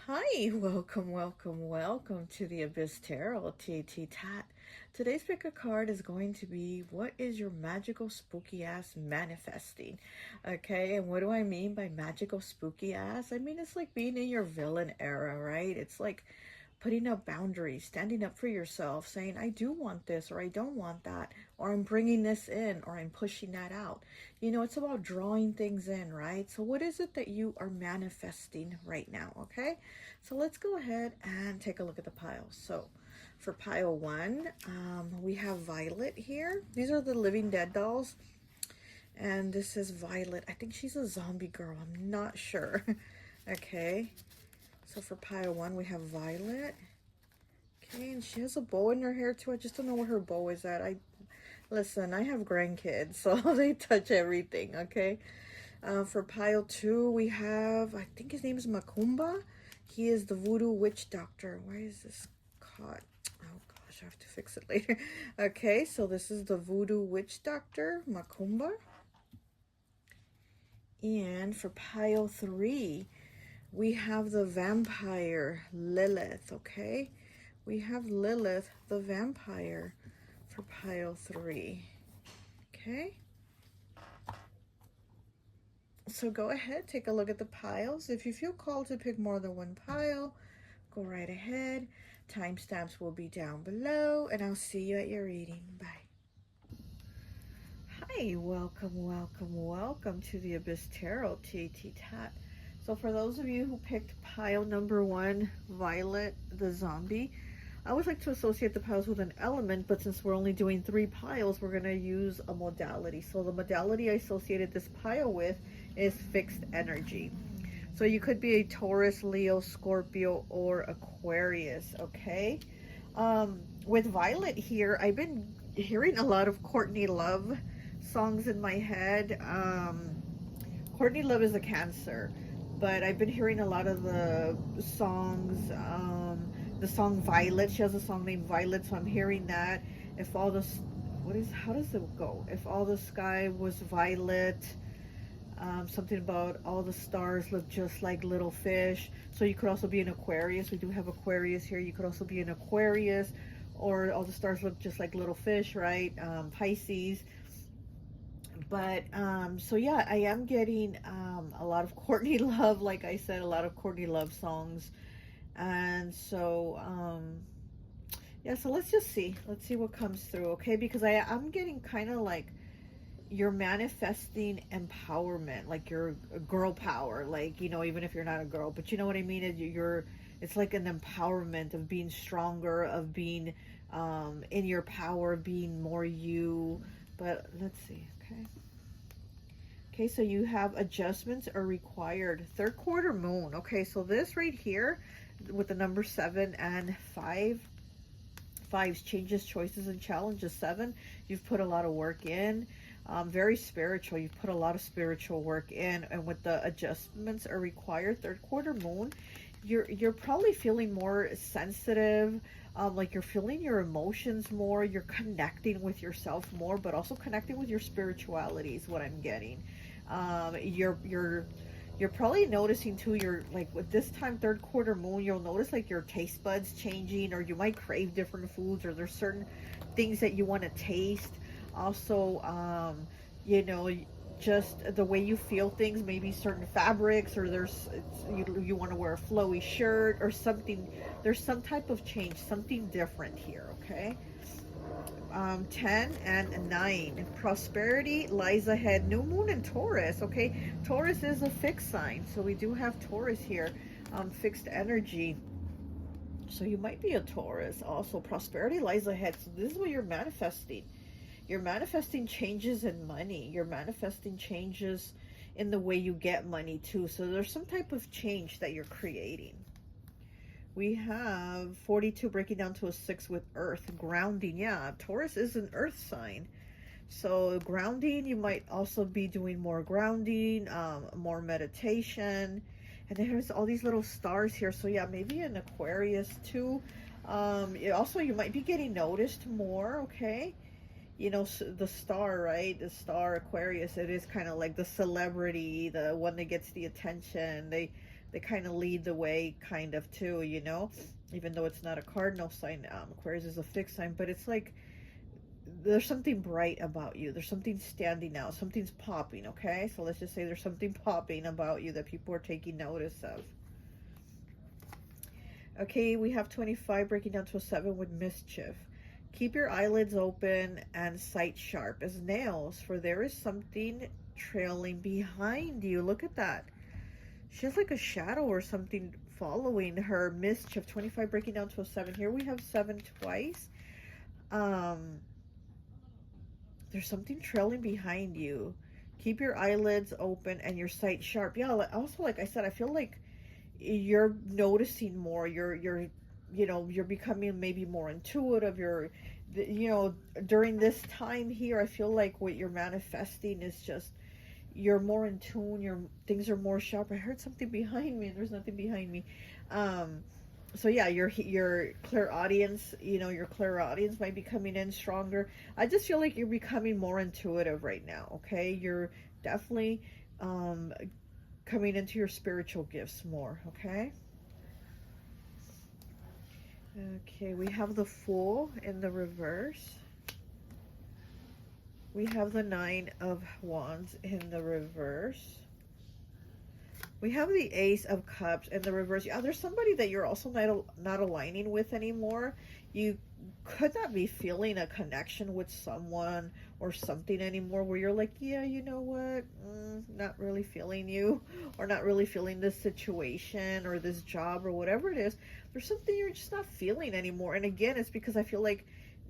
Hi, welcome to the Abyss Tarot T.A.T. Today's pick a card is going to be, what is your magical spooky ass manifesting? Okay, and what do I mean by magical spooky ass? I mean, it's like being in your villain era, right? It's like putting up boundaries, standing up for yourself, saying, I do want this, or I don't want that, or I'm bringing this in, or I'm pushing that out. You know, it's about drawing things in, right? So what is it that you are manifesting right now, okay? So let's go ahead and take a look at the piles. So for pile one, we have Violet here. These are the Living Dead dolls. And this is Violet. I think she's a zombie girl. I'm not sure. Okay. So for pile one, we have Violet. Okay, and she has a bow in her hair too. I just don't know where her bow is at. Listen, I have grandkids, so they touch everything, okay? For pile two, we have, I think his name is Macumba. He is the voodoo witch doctor. Why is this caught? Oh gosh, I have to fix it later. Okay, so this is the voodoo witch doctor, Macumba. And for pile three, we have the vampire, Lilith, okay? We have Lilith, the vampire, for pile three, okay? So go ahead, take a look at the piles. If you feel called to pick more than one pile, go right ahead. Timestamps will be down below, and I'll see you at your reading. Bye. Hi, welcome to the Abyss Tarot T.A.T. So for those of you who picked pile number one, Violet the zombie, I always like to associate the piles with an element, but since we're only doing 3 piles, we're going to use a modality. So the modality I associated this pile with is fixed energy. So you could be a Taurus, Leo, Scorpio, or Aquarius, okay? With Violet here, I've been hearing a lot of Courtney Love songs in my head. Courtney Love is a Cancer, but I've been hearing a lot of the songs, the song Violet. She has a song named Violet, so I'm hearing that. If all the, how does it go? If all the sky was violet, something about all the stars look just like little fish. So you could also be an Aquarius. We do have Aquarius here. You could also be an Aquarius, or all the stars look just like little fish, right? Pisces. But so yeah, I am getting a lot of Courtney Love, like I said, a lot of Courtney Love songs. And so yeah, so let's see what comes through, okay? Because I'm getting kind of like you're manifesting empowerment, like your girl power, like, you know, even if you're not a girl, but you know what I mean. It's like an empowerment of being stronger, of being in your power, being more you. But let's see. Okay, so you have adjustments are required. Third quarter moon. Okay, so this right here with the number 7 and 5. 5's changes, choices, and challenges. 7, you've put a lot of work in. Very spiritual. You've put a lot of spiritual work in. And with the adjustments are required, third quarter moon, you're probably feeling more sensitive. Like you're feeling your emotions more. You're connecting with yourself more, but also connecting with your spirituality is what I'm getting. You're probably noticing too, you're like with this time, third quarter moon, you'll notice like your taste buds changing, or you might crave different foods, or there's certain things that you want to taste. Also, you know, just the way you feel things, maybe certain fabrics, or you want to wear a flowy shirt or something. There's some type of change, something different here, okay? 10 and 9, prosperity lies ahead. New moon in Taurus, okay? Taurus is a fixed sign, so we do have Taurus here, fixed energy. So you might be a Taurus. Also, prosperity lies ahead. So this is what you're manifesting. You're manifesting changes in money. You're manifesting changes in the way you get money too. So there's some type of change that you're creating. We have 42 breaking down to a 6 with earth. Grounding. Yeah, Taurus is an earth sign. So grounding, you might also be doing more grounding, more meditation. And then there's all these little stars here. So yeah, maybe an Aquarius too. Also, you might be getting noticed more, okay? You know, the star, right? The star, Aquarius, it is kind of like the celebrity, the one that gets the attention. they kind of lead the way, kind of, too, you know, even though it's not a cardinal sign. Aquarius is a fixed sign, but it's like there's something bright about you. There's something standing out. Something's popping, okay? So let's just say there's something popping about you that people are taking notice of. Okay, we have 25 breaking down to a 7 with mischief. Keep your eyelids open and sight sharp as nails, for there is something trailing behind you. Look at that. She has like a shadow or something following her. Mischief. 25 breaking down to a 7. Here we have 7 twice. There's something trailing behind you. Keep your eyelids open and your sight sharp. Yeah, also, like I said, I feel like you're noticing more. You're you know, you're becoming maybe more intuitive. You know, during this time here, I feel like what you're manifesting is just, you're more in tune. Things are more sharp. I heard something behind me, and there's nothing behind me. So yeah, your clairaudience, you know, your clairaudience might be coming in stronger. I just feel like you're becoming more intuitive right now, okay? You're definitely coming into your spiritual gifts more, okay? Okay, we have the Fool in the reverse. We have the 9 of Wands in the reverse. We have the Ace of Cups in the reverse. Yeah, there's somebody that you're also not aligning with anymore. You could not be feeling a connection with someone or something anymore, where you're like, yeah, you know what, not really feeling you, or not really feeling this situation or this job or whatever it is. There's something you're just not feeling anymore. And again, it's because I feel like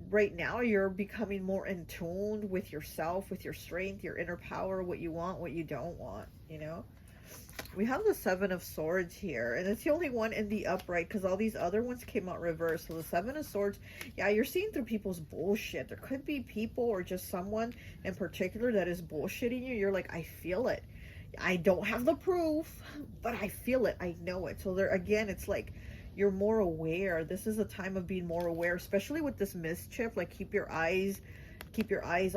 right now you're becoming more in tune with yourself, with your strength, your inner power, what you want, what you don't want, you know. We have the 7 of Swords here, and it's the only one in the upright because all these other ones came out reversed. So the 7 of Swords, yeah, you're seeing through people's bullshit. There could be people or just someone in particular that is bullshitting you. You're like, I feel it. I don't have the proof, but I feel it. I know it. So there, again, it's like you're more aware. This is a time of being more aware, especially with this mischief. Like, keep your eyes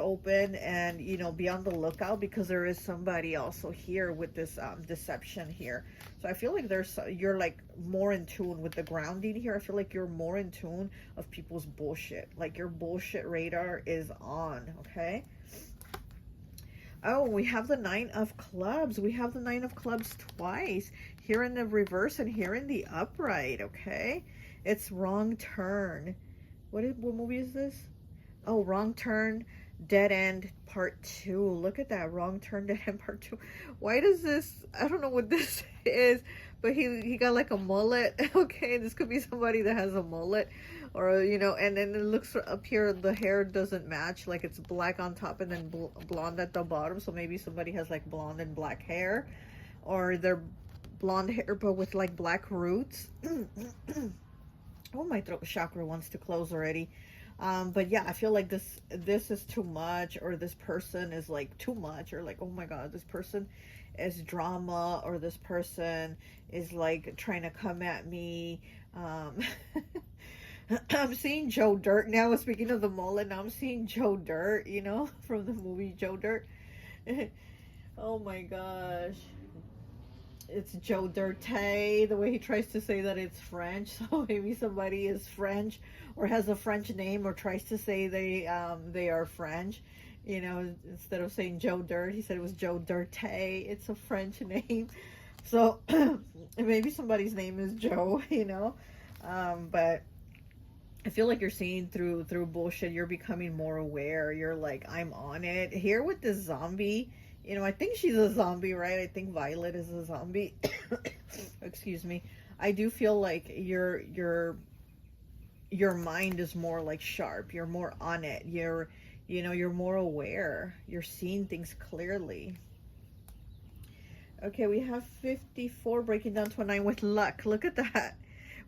open, and, you know, be on the lookout, because there is somebody also here with this deception here. So I feel like you're like more in tune with the grounding here. I feel like you're more in tune of people's bullshit. Like, your bullshit radar is on, okay? Oh, we have the 9 of Clubs. We have the 9 of Clubs twice, here in the reverse and here in the upright, okay? It's Wrong Turn. What movie is this? Oh, Wrong Turn, Dead End Part 2. Look at that. Wrong Turn, Dead End Part 2. Why does this, I don't know what this is, but he got like a mullet. Okay, this could be somebody that has a mullet, or, you know, and then it looks up here, the hair doesn't match. Like, it's black on top and then blonde at the bottom. So maybe somebody has like blonde and black hair, or they're blonde hair but with like black roots. Oh, my throat chakra wants to close already. But yeah, I feel like this is too much, or this person is like too much, or like, oh my god, this person is drama, or this person is like trying to come at me. I'm seeing Joe Dirt now. Speaking of the mullet, now I'm seeing Joe Dirt, you know, from the movie Joe Dirt. Oh my gosh. It's Joe Dirte, the way he tries to say that it's French. So maybe somebody is French or has a French name, or tries to say they are French. You know, instead of saying Joe Dirt, he said it was Joe Dirte. It's a French name. So maybe somebody's name is Joe, you know. But I feel like you're seeing through bullshit. You're becoming more aware. You're like, I'm on it. Here with this zombie, you know, I think she's a zombie, right? I think Violet is a zombie. Excuse me. I do feel like your mind is more like sharp. You're more on it. You're more aware. You're seeing things clearly. Okay, we have 54 breaking down to a 9 with luck. Look at that.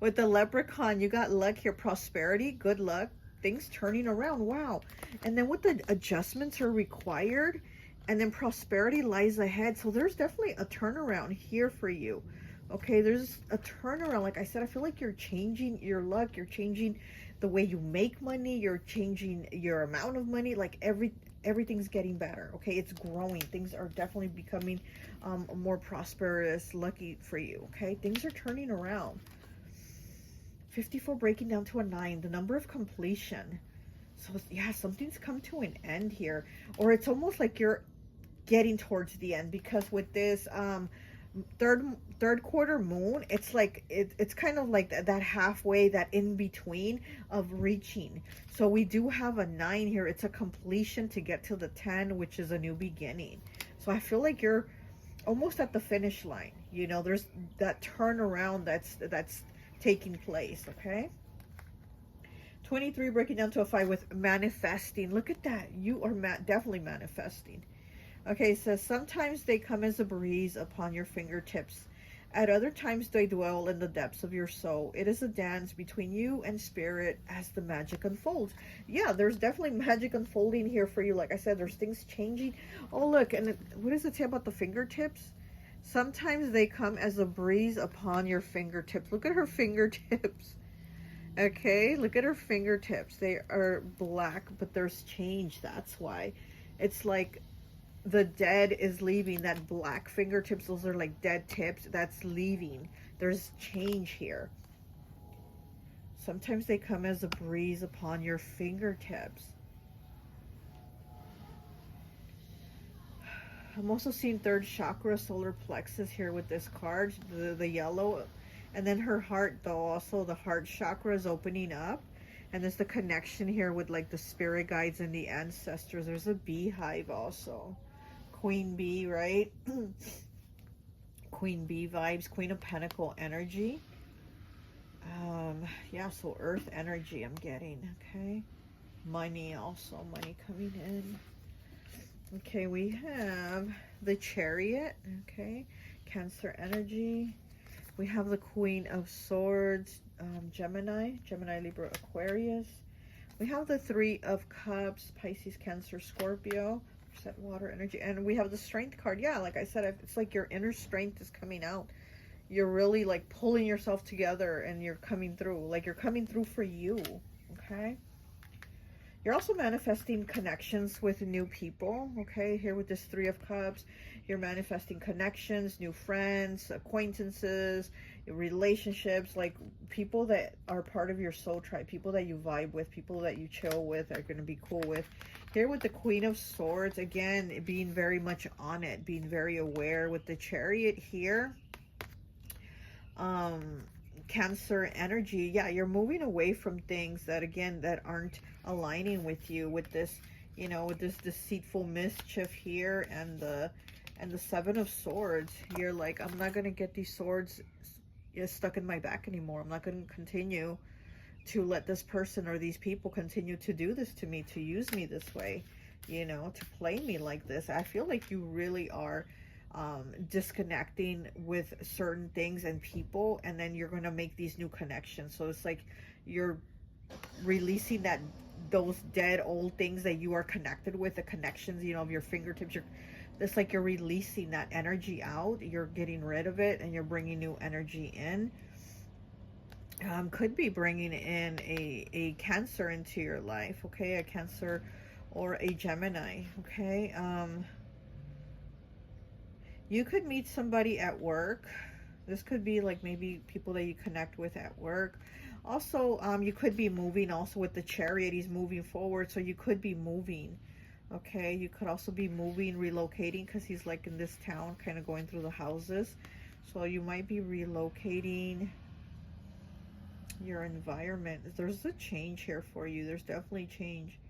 With the leprechaun, you got luck here. Prosperity, good luck, things turning around. Wow. And then with the adjustments are required, and then prosperity lies ahead. So there's definitely a turnaround here for you. Okay, there's a turnaround. Like I said, I feel like you're changing your luck. You're changing the way you make money. You're changing your amount of money. Like everything's getting better. Okay, it's growing. Things are definitely becoming more prosperous, lucky for you. Okay, things are turning around. 54 breaking down to a 9, the number of completion. So yeah, something's come to an end here, or it's almost like you're getting towards the end, because with this third quarter moon, it's like it's kind of like that halfway, that in between of reaching. So we do have a 9 here. It's a completion to get to the 10, which is a new beginning. So I feel like you're almost at the finish line. You know, there's that turnaround that's taking place. Okay, 23 breaking down to a 5 with manifesting. Look at that. You are definitely manifesting. Okay, so sometimes they come as a breeze upon your fingertips. At other times they dwell in the depths of your soul. It is a dance between you and spirit as the magic unfolds. Yeah, there's definitely magic unfolding here for you. Like I said, there's things changing. Oh, look, and what does it say about the fingertips? Sometimes they come as a breeze upon your fingertips. Look at her fingertips. Okay, look at her fingertips. They are black, but there's change. That's why. It's like the dead is leaving. That black fingertips, those are like dead tips. That's leaving. There's change here. Sometimes they come as a breeze upon your fingertips. I'm also seeing third chakra, solar plexus here with this card, the yellow. And then her heart, though, also the heart chakra is opening up. And there's the connection here with like the spirit guides and the ancestors. There's a beehive also. Queen bee, right? Queen bee vibes, Queen of Pentacle energy. Yeah, so earth energy I'm getting. Okay, money also, money coming in. Okay, we have the Chariot. Okay, Cancer energy. We have the Queen of Swords, Gemini, Libra, Aquarius. We have the Three of Cups, Pisces, Cancer, Scorpio. Set water energy. And we have the Strength card. Yeah, like I said, it's like your inner strength is coming out. You're really like pulling yourself together and you're coming through. Like you're coming through for you. Okay. You're also manifesting connections with new people. Okay. Here with this Three of Cups, you're manifesting connections, new friends, acquaintances, relationships, like people that are part of your soul tribe, people that you vibe with, people that you chill with, are going to be cool with. Here with the Queen of Swords, again, being very much on it, being very aware with the Chariot here. Cancer energy. Yeah, you're moving away from things that, again, that aren't aligning with you, with this, you know, with this deceitful mischief here, and the Seven of Swords. You're like, I'm not going to get these swords stuck in my back anymore. I'm not going to continue to let this person or these people continue to do this to me, to use me this way, you know, to play me like this. I feel like you really are disconnecting with certain things and people, and then you're going to make these new connections. So it's like you're releasing those dead old things that you are connected with, the connections, you know, of your fingertips. It's like you're releasing that energy out. You're getting rid of it and you're bringing new energy in. Could be bringing in a Cancer into your life. Okay, a Cancer or a Gemini. Okay, you could meet somebody at work. This could be like maybe people that you connect with at work. Also, you could be moving also with the Chariot. He's moving forward, so you could be moving. Okay, you could also be moving, relocating, because he's like in this town, kind of going through the houses. So you might be relocating your environment. There's a change here for you. There's definitely change.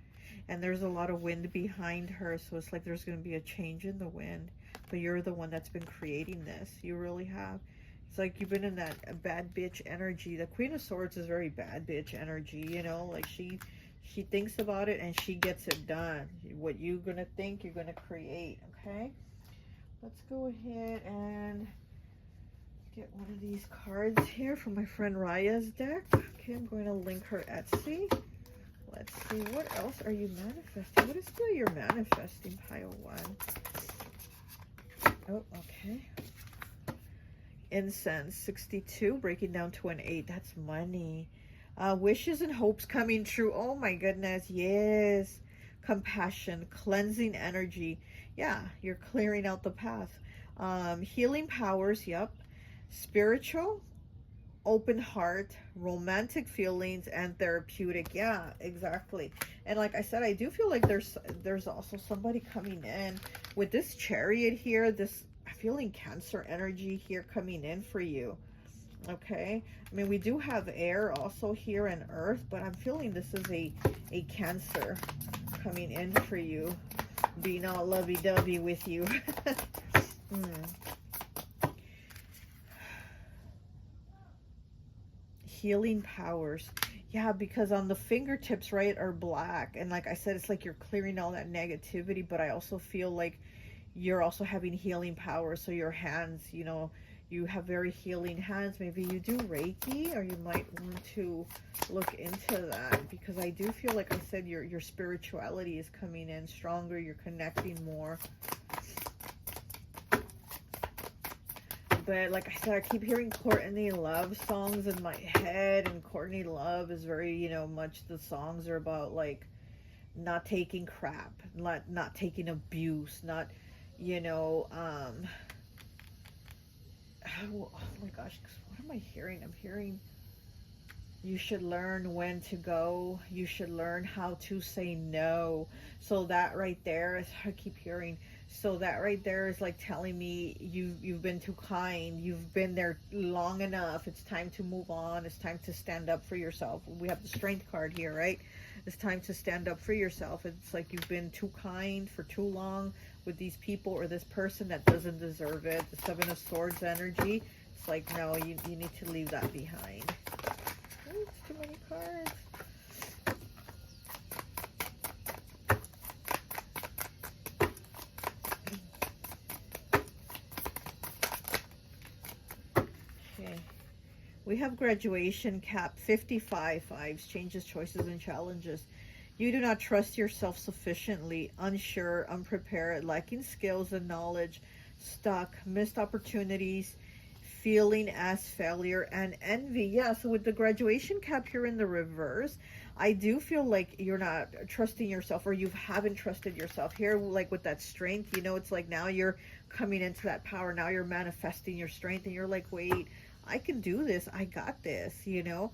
And there's a lot of wind behind her, so it's like there's going to be a change in the wind. But you're the one that's been creating this. You really have. It's like you've been in that bad bitch energy. The Queen of Swords is very bad bitch energy, you know? Like she thinks about it and she gets it done. What you're going to think, you're going to create, okay? Let's go ahead and get one of these cards here from my friend Raya's deck. Okay, I'm going to link her Etsy. Let's see, what else are you manifesting? What is it you're manifesting, pile one? Oh, okay. Incense, 62, breaking down to an 8. That's money. Wishes and hopes coming true. Oh my goodness, yes. compassion, cleansing energy. Yeah, you're clearing out the path. Healing powers, yep. Spiritual, open heart, romantic feelings, and therapeutic. Yeah, exactly. And like I said, I do feel like there's also somebody coming in with this Chariot here, this feeling Cancer energy here coming in for you. Okay, I mean, we do have air also here and earth, but I'm feeling this is a Cancer coming in for you, being all lovey-dovey with you. Healing powers. Yeah, because on the fingertips, right, are black. And like I said, it's like you're clearing all that negativity, but I also feel like you're also having healing powers. So your hands, you know, you have very healing hands. Maybe you do Reiki, or you might want to look into that, because I do feel like I said your spirituality is coming in stronger. You're connecting more. But like I said, I keep hearing Courtney Love songs in my head, and Courtney Love is very, you know, much the songs are about like not taking crap, not taking abuse, not, you know, oh my gosh, what am I hearing? I'm hearing you should learn when to go. You should learn how to say no. So that right there is, I keep hearing, so that right there is like telling me you've been too kind. You've been there long enough. It's time to move on. It's time to stand up for yourself. We have the Strength card here, right? It's time to stand up for yourself. It's like you've been too kind for too long with these people or this person that doesn't deserve it. The Seven of Swords energy. It's like, no, you need to leave that behind. Ooh, it's too many cards. Okay. We have graduation cap, 55 fives, changes, choices, and challenges. You do not trust yourself sufficiently, unsure, unprepared, lacking skills and knowledge, stuck, missed opportunities, feeling as failure, and envy. Yeah, so with the graduation cap here in the reverse, I do feel like you're not trusting yourself, or you haven't trusted yourself. Here, like with that strength, you know, it's like now you're coming into that power. Now you're manifesting your strength, and you're like, wait, I can do this. I got this, you know.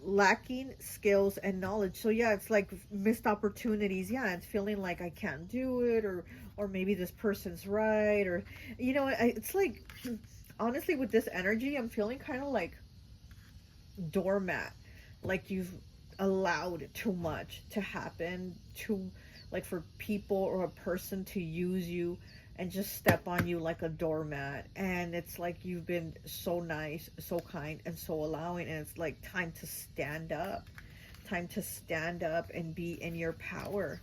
Lacking skills and knowledge. So yeah, it's like missed opportunities. Yeah, it's feeling like I can't do it, or maybe this person's right, or, you know, it's like, honestly, with this energy, I'm feeling kind of like doormat, like you've allowed too much to happen, to like for people or a person to use you and just step on you like a doormat. And it's like you've been so nice, so kind, and so allowing, and it's like time to stand up. Time to stand up and be in your power.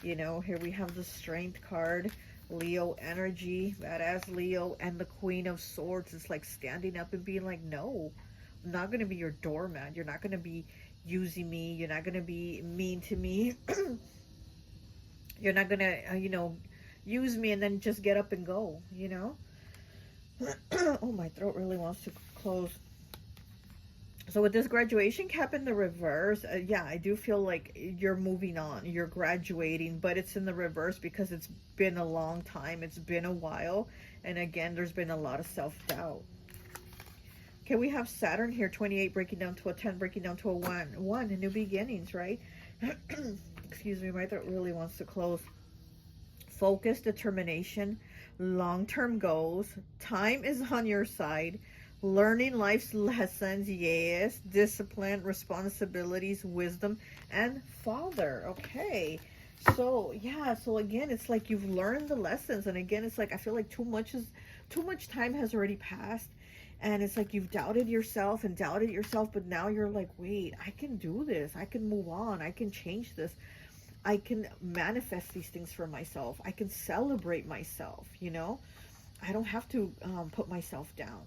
You know, here we have the Strength card, Leo energy, badass Leo, and the Queen of Swords. It's like standing up and being like, no, I'm not going to be your doormat. You're not going to be using me. You're not going to be mean to me. You're not going to, you know, use me and then just get up and go, you know. Oh, my throat really wants to close. So with this graduation cap in the reverse, yeah, I do feel like you're moving on, you're graduating, but it's in the reverse because it's been a long time, it's been a while, and again, there's been a lot of self-doubt. Okay, we have Saturn here, 28 breaking down to a 10, breaking down to a 1, new beginnings, right? Excuse me, my throat really wants to close. Focus, determination, long-term goals, time is on your side, learning life's lessons, yes, discipline, responsibilities, wisdom, and father. Okay, so yeah, so again, it's like you've learned the lessons, and again, it's like I feel like too much time has already passed, and it's like you've doubted yourself, but now you're like, wait, I can do this, I can move on, I can change this, I can manifest these things for myself. I can celebrate myself, you know. I don't have to put myself down.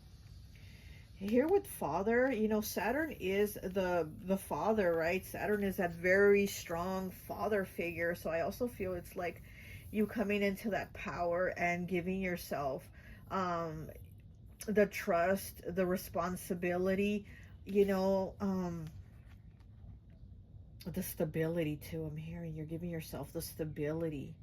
Here with father, you know, Saturn is the father, right? Saturn is that very strong father figure. So I also feel it's like you coming into that power and giving yourself the trust, the responsibility, you know, the stability too. I'm hearing you're giving yourself the stability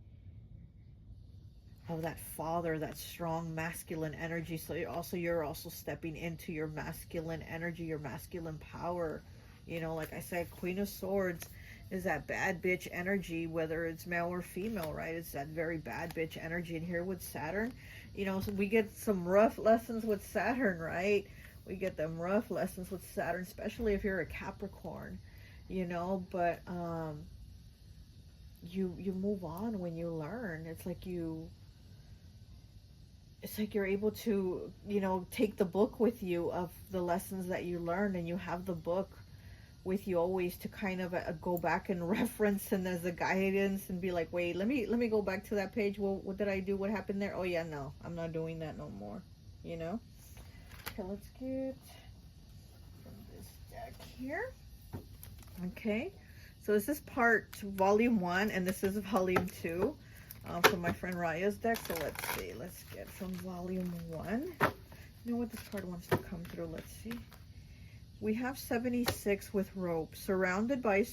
of that father, that strong masculine energy. So you're also stepping into your masculine energy, your masculine power. You know, like I said, Queen of Swords is that bad bitch energy, whether it's male or female, right? It's that very bad bitch energy. And here with Saturn, you know, so we get some rough lessons with Saturn, right? We get them rough lessons with Saturn, especially if you're a Capricorn, you know, but you move on when you learn. It's like you're able to, you know, take the book with you of the lessons that you learned, and you have the book with you always to kind of go back and reference and as a guidance and be like, wait, let me go back to that page. Well, what did I do? What happened there? Oh yeah, no, I'm not doing that no more, you know. Okay, let's get from this deck here. Okay, so this is volume 1, and this is volume 2 from my friend Raya's deck. So let's see, let's get from volume 1. You know what this card wants to come through? Let's see. We have 76 with rope, surrounded by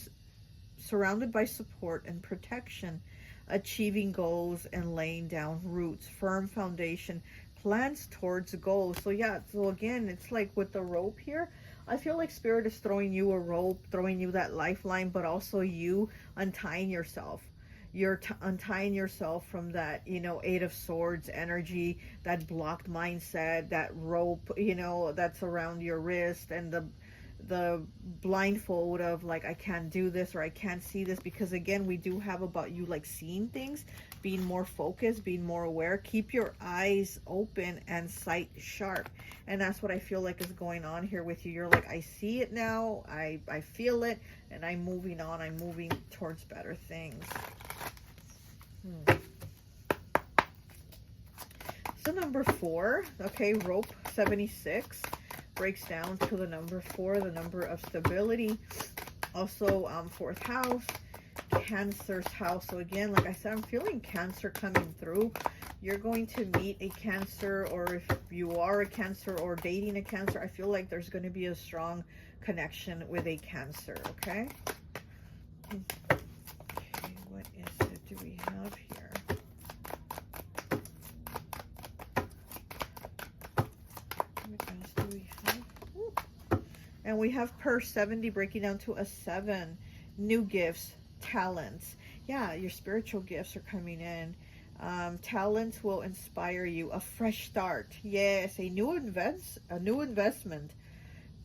support and protection, achieving goals and laying down roots, firm foundation, plans towards goals. So yeah, so again, it's like with the rope here, I feel like Spirit is throwing you a rope, throwing you that lifeline, but also you untying yourself. You're untying yourself from that, you know, 8 of Swords energy, that blocked mindset, that rope, you know, that's around your wrist, and the blindfold of like, I can't do this or I can't see this. Because again, we do have about you like seeing things, being more focused, being more aware. Keep your eyes open and sight sharp. And that's what I feel like is going on here with you. You're like, I see it now, I feel it, and I'm moving on. I'm moving towards better things. So number 4, okay, rope 76 breaks down to the number 4, the number of stability. Also 4th house, Cancer's house. So again, like I said, I'm feeling Cancer coming through. You're going to meet a Cancer, or if you are a Cancer or dating a Cancer, I feel like there's going to be a strong connection with a Cancer, okay? What is it do we have here? What else do we have? Ooh. And we have purse 70 breaking down to a 7. New gifts, talents. Yeah, your spiritual gifts are coming in. Talents will inspire you. A fresh start. Yes, a new investment.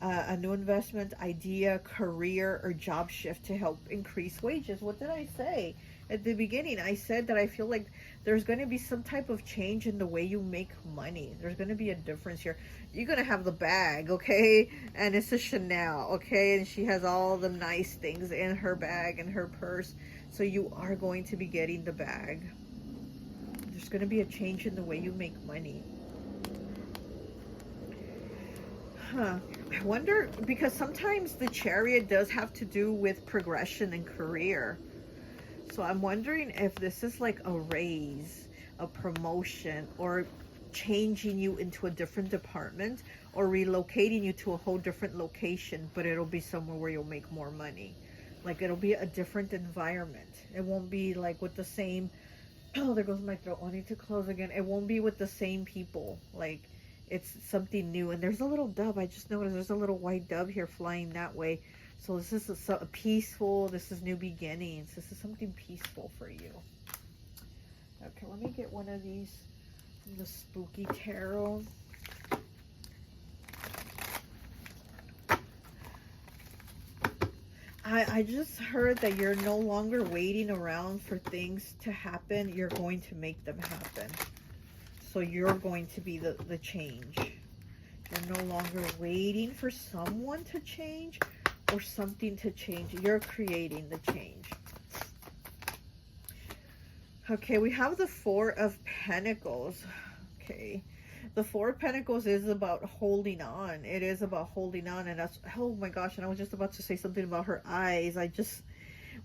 A new investment, idea, career, or job shift to help increase wages. What did I say at the beginning? I said that I feel like there's going to be some type of change in the way you make money. There's going to be a difference here. You're going to have the bag, okay? And it's a Chanel, okay? And she has all the nice things in her bag and her purse. So you are going to be getting the bag. There's going to be a change in the way you make money. Huh. I wonder, because sometimes the Chariot does have to do with progression and career. So I'm wondering if this is like a raise, a promotion, or changing you into a different department, or relocating you to a whole different location, but it'll be somewhere where you'll make more money. Like it'll be a different environment. It won't be like with the same, oh, there goes my throat wanting to close again. It won't be with the same people. Like, it's something new. And there's a little dove. I just noticed there's a little white dove here flying that way. So this is a peaceful, this is new beginnings. This is something peaceful for you. Okay, let me get one of these from the Spooky Tarot. I just heard that you're no longer waiting around for things to happen. You're going to make them happen. So you're going to be the change. You're no longer waiting for someone to change or something to change. You're creating the change. Okay, we have the Four of Pentacles. Okay. The Four of Pentacles is about holding on. It is about holding on. And that's, oh my gosh, and I was just about to say something about her eyes.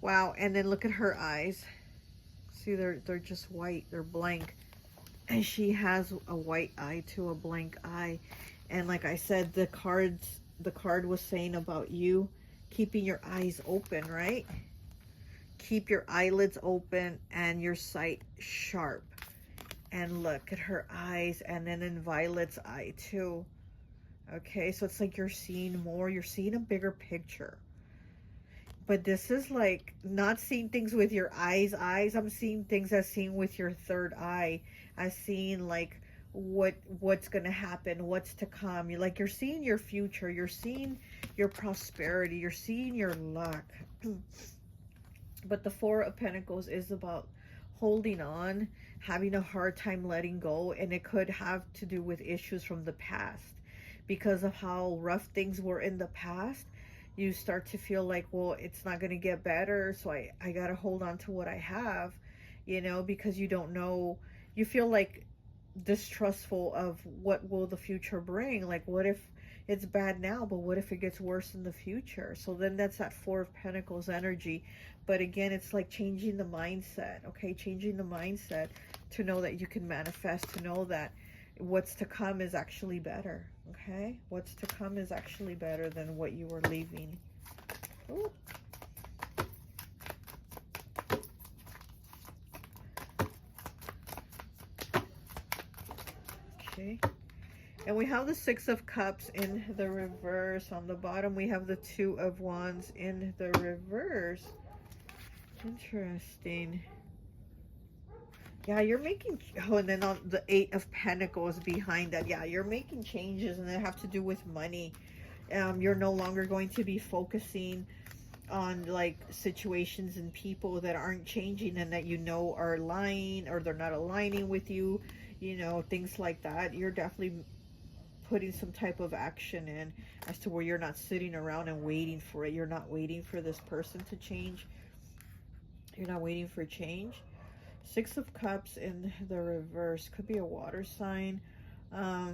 Wow. And then look at her eyes. See, they're just white. They're blank. And she has a white eye too, a blank eye. And like I said, the card was saying about you keeping your eyes open, right? Keep your eyelids open and your sight sharp. And look at her eyes, and then in Violet's eye too. Okay, so it's like you're seeing more, you're seeing a bigger picture. But this is like not seeing things with your eyes. I'm seeing things as seen with your third eye, as seeing like what's gonna happen, what's to come. You're seeing your future, you're seeing your prosperity, you're seeing your luck. But the Four of Pentacles is about holding on, having a hard time letting go, and it could have to do with issues from the past. Because of how rough things were in the past, you start to feel like, well, it's not going to get better, so I got to hold on to what I have, you know, because you don't know, you feel like distrustful of what will the future bring. Like, what if it's bad now, but what if it gets worse in the future? So then that's that Four of Pentacles energy. But again, it's like changing the mindset, okay? Changing the mindset to know that you can manifest, to know that what's to come is actually better, okay? What's to come is actually better than what you were leaving. Ooh. Okay. And we have the Six of Cups in the reverse. On the bottom, we have the Two of Wands in the reverse. Interesting. Yeah, you're making, oh, and then on the Eight of Pentacles behind that. Yeah, you're making changes, and they have to do with money. You're no longer going to be focusing on like situations and people that aren't changing and that you know are lying, or they're not aligning with you, you know, things like that. You're definitely putting some type of action in as to where you're not sitting around and waiting for it. You're not waiting for this person to change. You're not waiting for change. Six of Cups in the reverse. Could be a water sign. I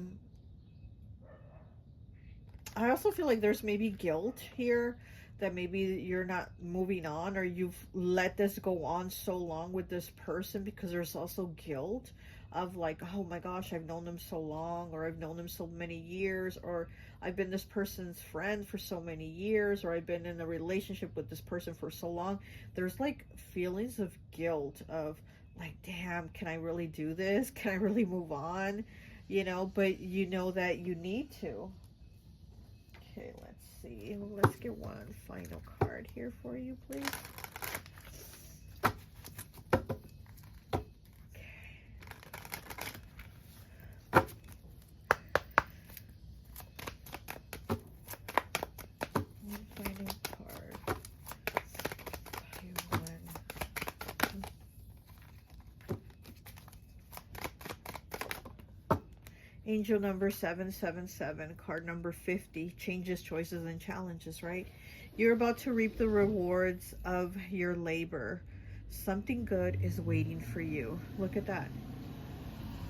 also feel like there's maybe guilt here, that maybe you're not moving on, or you've let this go on so long with this person, because there's also guilt of like, oh my gosh, I've known them so long, or I've known them so many years, or I've been this person's friend for so many years, or I've been in a relationship with this person for so long. There's like feelings of guilt of like, damn, can I really do this? Can I really move on? You know, but you know that you need to. Okay, let's see. Let's get one final card here for you, please. Angel number 777, card number 50, changes, choices, and challenges, right? You're about to reap the rewards of your labor. Something good is waiting for you. Look at that.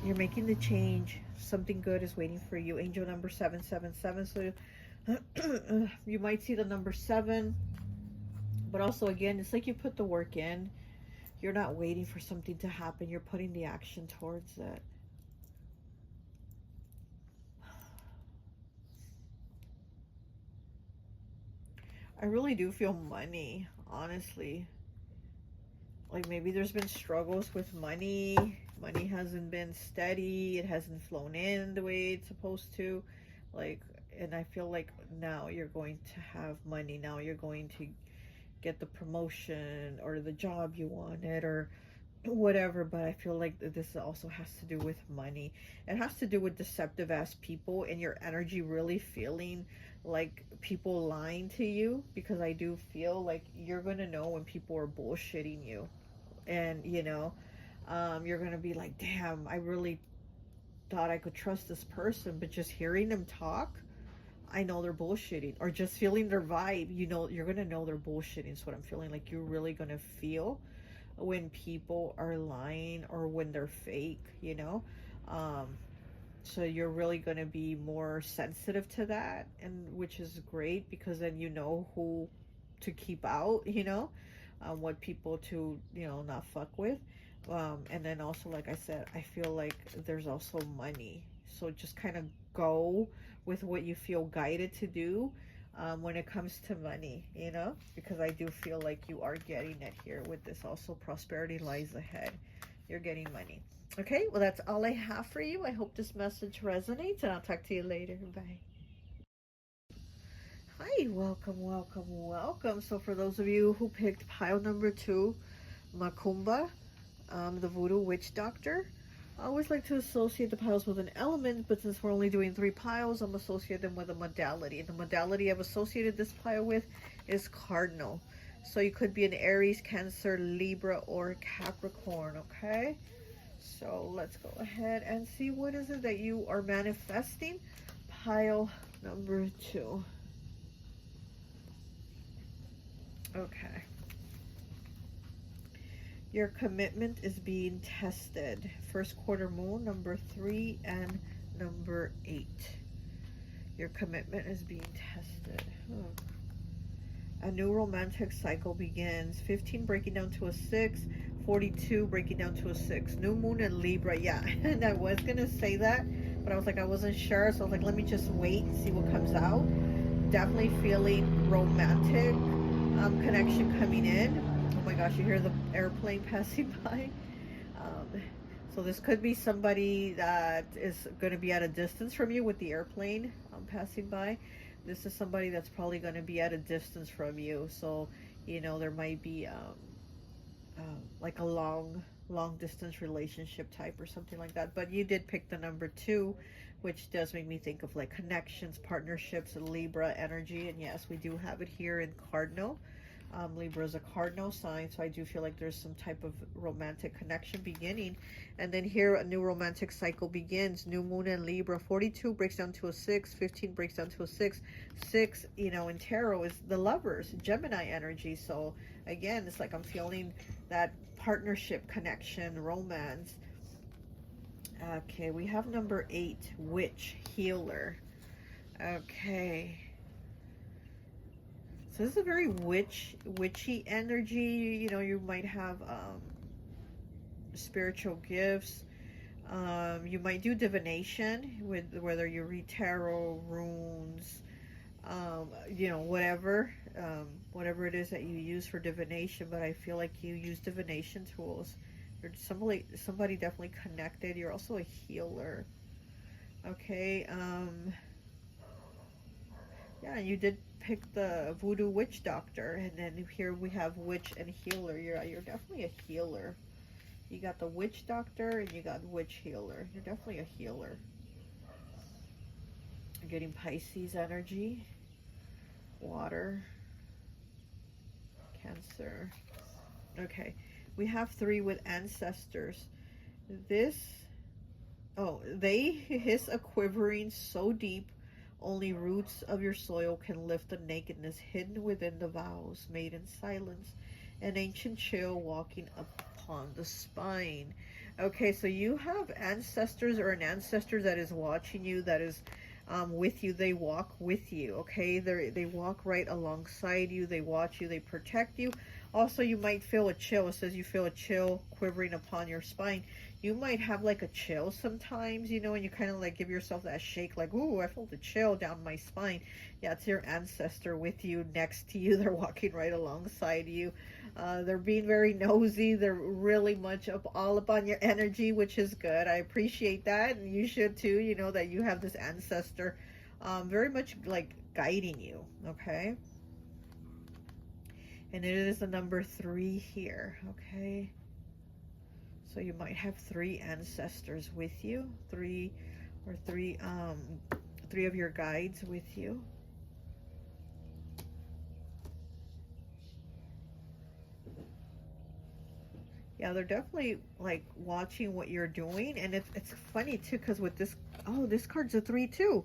You're making the change. Something good is waiting for you. Angel number 777. So you might see the number 7, but also, again, it's like you put the work in. You're not waiting for something to happen. You're putting the action towards it. I really do feel money, honestly. Like maybe there's been struggles with money. Money hasn't been steady. It hasn't flown in the way it's supposed to. Like, and I feel like now you're going to have money. Now you're going to get the promotion or the job you wanted or whatever. But I feel like this also has to do with money. It has to do with deceptive ass people and your energy really feeling like people lying to you, because I do feel like you're gonna know when people are bullshitting you, and you know, you're gonna be like, damn, I really thought I could trust this person, but just hearing them talk, I know they're bullshitting. Or just feeling their vibe, you know, you're gonna know they're bullshitting. So what I'm feeling like, you're really gonna feel when people are lying or when they're fake, you know. So you're really going to be more sensitive to that, and which is great, because then you know who to keep out, you know, what people to, you know, not fuck with. And then also, like I said, I feel like there's also money. So just kind of go with what you feel guided to do. when it comes to money, you know, because I do feel like you are getting it here with this. Also, prosperity lies ahead. You're getting money. Okay, well, that's all I have for you. I hope this message resonates, and I'll talk to you later. Bye. Hi, welcome, welcome, welcome. So for those of you who picked pile number 2, Macumba, the Voodoo Witch Doctor, I always like to associate the piles with an element, but since we're only doing 3 piles, I'm associating them with a modality. The modality I've associated this pile with is cardinal. So you could be an Aries, Cancer, Libra, or Capricorn, okay? So let's go ahead and see what is it that you are manifesting. Pile number 2. Okay. Your commitment is being tested. First quarter moon, number 3 and number 8. Your commitment is being tested. A new romantic cycle begins. 15 breaking down to a 6. 42 breaking down to a 6. New moon in Libra. Yeah, and I was going to say that, but I was like, I wasn't sure. So I was like, let me just wait and see what comes out. Definitely feeling romantic connection coming in. Oh my gosh, you hear the airplane passing by. So this could be somebody that is going to be at a distance from you with the airplane passing by. This is somebody that's probably going to be at a distance from you. So, you know, there might be like a long distance relationship type or something like that. But you did pick the number 2, which does make me think of like connections, partnerships, and Libra energy. And yes, we do have it here in Cardinal. Libra is a cardinal sign, so I do feel like there's some type of romantic connection beginning. And then here, a new romantic cycle begins. New moon in Libra. 42 breaks down to a 6. 15 breaks down to a 6. 6, you know, in tarot is the Lovers, Gemini energy. So again, it's like I'm feeling that partnership, connection, romance. Okay, we have number 8, Witch, Healer. Okay. So this is a very witchy energy. You know, you might have spiritual gifts. You might do divination, with whether you read tarot, runes, you know, whatever it is that you use for divination. But I feel like you use divination tools. You're somebody definitely connected. You're also a healer. Okay. Yeah, you did pick the Voodoo Witch Doctor, and then here we have Witch and Healer. You're definitely a healer. You got the Witch Doctor and you got Witch Healer. You're definitely a healer. I'm getting Pisces energy, water, Cancer. Okay, we have 3 with ancestors. They hiss a quivering so deep only roots of your soil can lift the nakedness hidden within the vows made in silence. An ancient chill walking upon the spine. Okay, so you have ancestors or an ancestor that is watching you, that is with you. They walk with you, okay? They walk right alongside you. They watch you. They protect you. Also, you might feel a chill. It says you feel a chill quivering upon your spine. You might have like a chill sometimes, you know, and you kind of like give yourself that shake, like, ooh, I felt a chill down my spine. Yeah, it's your ancestor with you, next to you. They're walking right alongside you. They're being very nosy. They're really much all up on your energy, which is good. I appreciate that, and you should too, you know, that you have this ancestor very much like guiding you, okay? And it is the number 3 here, okay? So you might have 3 ancestors with you, 3 of your guides with you. Yeah, they're definitely like watching what you're doing, and it's funny too, because with this, oh, this card's a 3 too.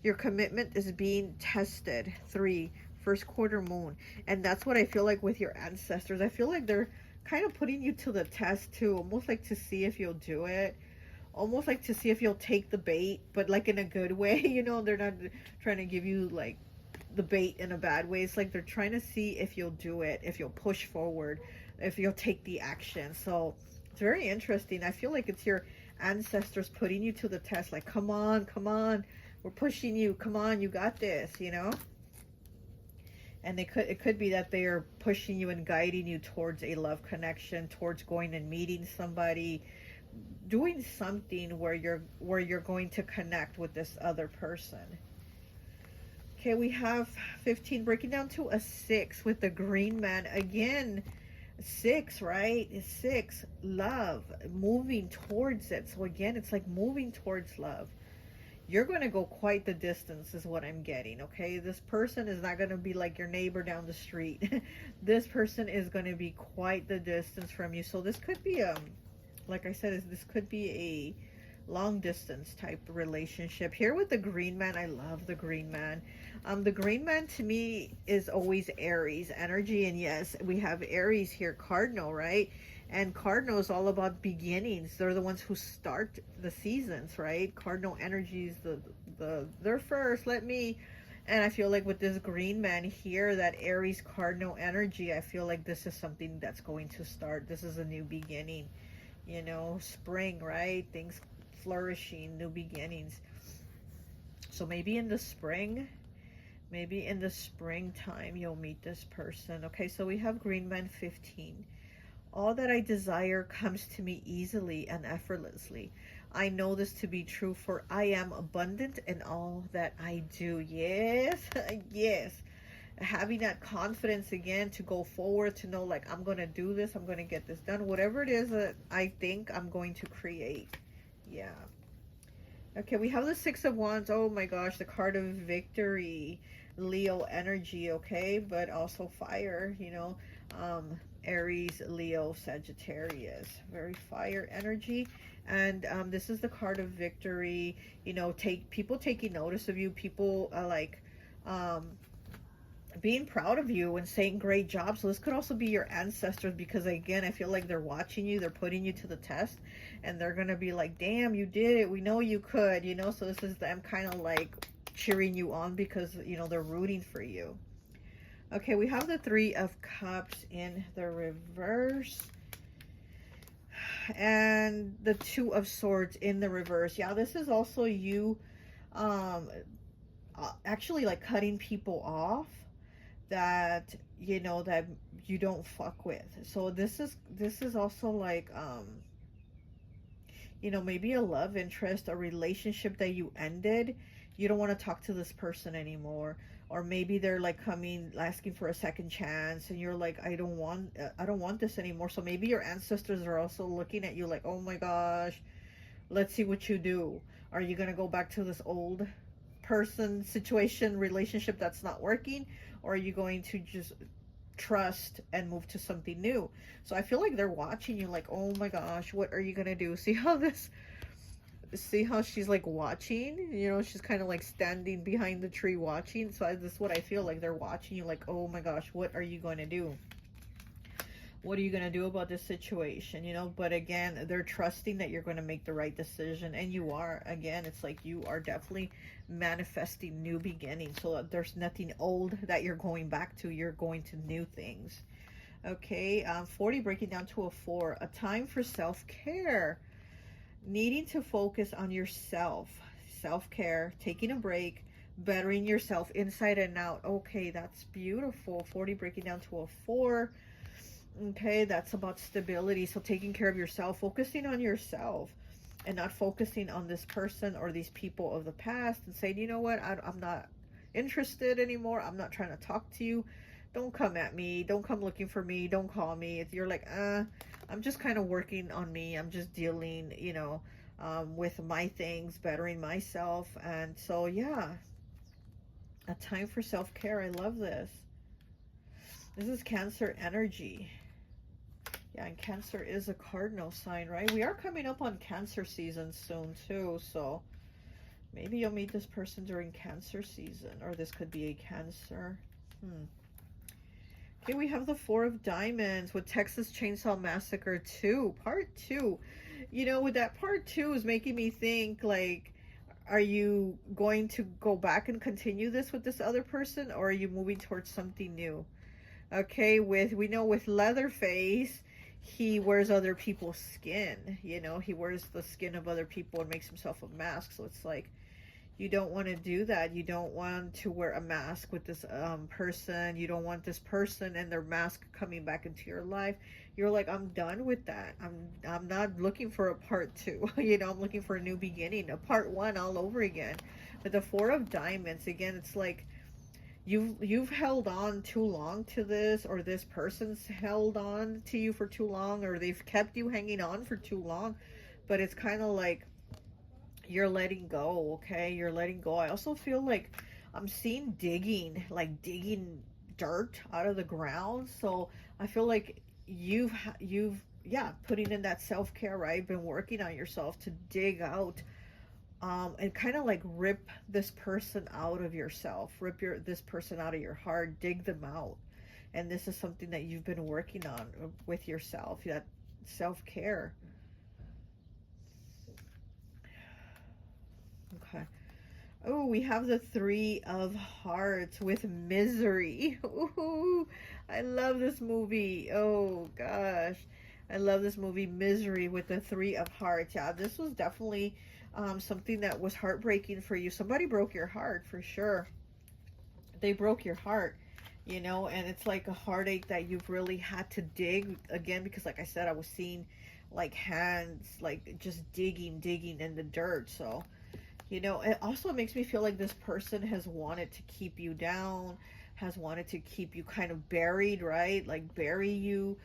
Your commitment is being tested. 3, first quarter moon, and that's what I feel like with your ancestors. I feel like they're kind of putting you to the test too, almost like to see if you'll do it, almost like to see if you'll take the bait, but like in a good way. You know, they're not trying to give you like the bait in a bad way. It's like they're trying to see if you'll do it, if you'll push forward, if you'll take the action. So it's very interesting. I feel like it's your ancestors putting you to the test, like, come on, we're pushing you, come on, you got this, you know. And it could be that they are pushing you and guiding you towards a love connection, towards going and meeting somebody, doing something where you're going to connect with this other person. Okay, we have 15 breaking down to a 6 with the green man again. 6, right? 6, love, moving towards it. So again, it's like moving towards love. You're going to go quite the distance is what I'm getting, okay? This person is not going to be like your neighbor down the street. This person is going to be quite the distance from you. So this could be, like I said, this could be a long distance type relationship. Here with the green man, I love the green man. The green man to me is always Aries energy. And yes, we have Aries here, cardinal, right? And cardinal is all about beginnings. They're the ones who start the seasons, right? Cardinal energies, they're first, and I feel like with this green man here, that Aries cardinal energy, I feel like this is something that's going to start. This is a new beginning, you know, spring, right? Things flourishing, new beginnings. So maybe in the spring, maybe in the springtime, you'll meet this person. Okay, so we have green man 15. All that I desire comes to me easily and effortlessly. I know this to be true, for I am abundant in all that I do. Yes, yes. Having that confidence again to go forward, to know like, I'm going to do this, I'm going to get this done. Whatever it is that I think I'm going to create. Yeah. Okay, we have the 6 of Wands. Oh my gosh, the card of victory. Leo energy, okay? But also fire, you know. Aries, Leo, Sagittarius, very fire energy. And this is the card of victory. You know, people taking notice of you, people being proud of you and saying great job. So this could also be your ancestors, because again, I feel like they're watching you, they're putting you to the test, and they're gonna be like, damn, you did it, we know you could, you know. So this is them kind of like cheering you on, because you know they're rooting for you. Okay, we have the 3 of Cups in the reverse. And the 2 of Swords in the reverse. Yeah, this is also you actually like cutting people off that, you know, that you don't fuck with. So this is also like, you know, maybe a love interest, a relationship that you ended. You don't want to talk to this person anymore. Or maybe they're like coming, asking for a second chance, and you're like, I don't want this anymore. So maybe your ancestors are also looking at you like, oh my gosh, let's see what you do. Are you going to go back to this old person, situation, relationship that's not working? Or are you going to just trust and move to something new? So I feel like they're watching you like, oh my gosh, what are you going to do? See how she's like watching, you know, she's kind of like standing behind the tree watching. So this is what I feel like, they're watching you like, oh my gosh, what are you going to do? What are you going to do about this situation, you know? But again, they're trusting that you're going to make the right decision, and you are. Again, it's like you are definitely manifesting new beginnings. So there's nothing old that you're going back to, you're going to new things. Okay, 40 breaking down to a 4, a time for self-care. Needing to focus on yourself, self-care, taking a break, bettering yourself inside and out. Okay, that's beautiful. 40 breaking down to a 4. Okay, that's about stability. So taking care of yourself, focusing on yourself, and not focusing on this person or these people of the past, and saying, you know what, I'm not interested anymore. I'm not trying to talk to you. Don't come at me. Don't come looking for me. Don't call me. If you're like, I'm just kind of working on me. I'm just dealing, you know, with my things, bettering myself. And so, yeah, a time for self-care. I love this. This is Cancer energy. Yeah, and Cancer is a cardinal sign, right? We are coming up on Cancer season soon, too. So maybe you'll meet this person during Cancer season, or this could be a Cancer. Okay, we have the 4 of Diamonds with Texas Chainsaw Massacre 2, Part 2. You know, with that Part 2 is making me think, like, are you going to go back and continue this with this other person, or are you moving towards something new? Okay, we know with Leatherface, he wears other people's skin. You know, he wears the skin of other people and makes himself a mask. So it's like, You don't want to do that. You don't want to wear a mask with this person. You don't want this person and their mask coming back into your life. You're like, I'm done with that. I'm not looking for a part 2. You know, I'm looking for a new beginning, a part 1 all over again. But the 4 of Diamonds, again, it's like you've held on too long to this, or this person's held on to you for too long, or they've kept you hanging on for too long. But it's kind of like you're letting go. Okay, you're letting go. I also feel like I'm seeing digging, like digging dirt out of the ground. So I feel like you've yeah, putting in that self-care, right? Been working on yourself to dig out and kind of like rip this person out of yourself, rip this person out of your heart, dig them out. And this is something that you've been working on with yourself, that self-care. Okay. Oh, we have the 3 of Hearts with Misery. Ooh, I love this movie. Oh gosh, I love this movie, Misery, with the 3 of Hearts. Yeah, this was definitely something that was heartbreaking for you. Somebody broke your heart for sure. They broke your heart, you know, and it's like a heartache that you've really had to dig again, because like I said, I was seeing like hands like just digging in the dirt. So, you know, it also makes me feel like this person has wanted to keep you down, has wanted to keep you kind of buried, right? Like bury you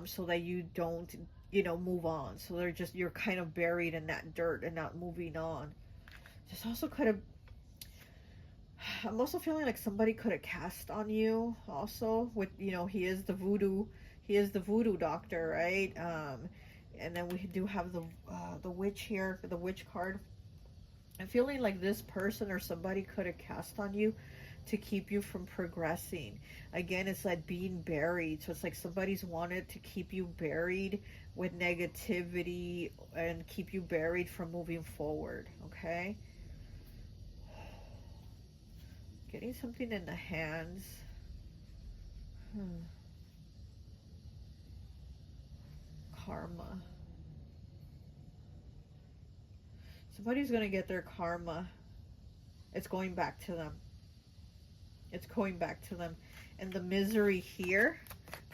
so that you don't, you know, move on. So you're kind of buried in that dirt and not moving on. Just also could have, I'm also feeling like somebody could have cast on you also with, you know, he is the voodoo doctor, right? And then we do have the witch here, the witch card. I'm feeling like this person or somebody could have cast on you to keep you from progressing. Again, it's like being buried. So it's like somebody's wanted to keep you buried with negativity and keep you buried from moving forward. Okay. Getting something in the hands. Karma. Somebody's going to get their karma. It's going back to them. It's going back to them. And the misery here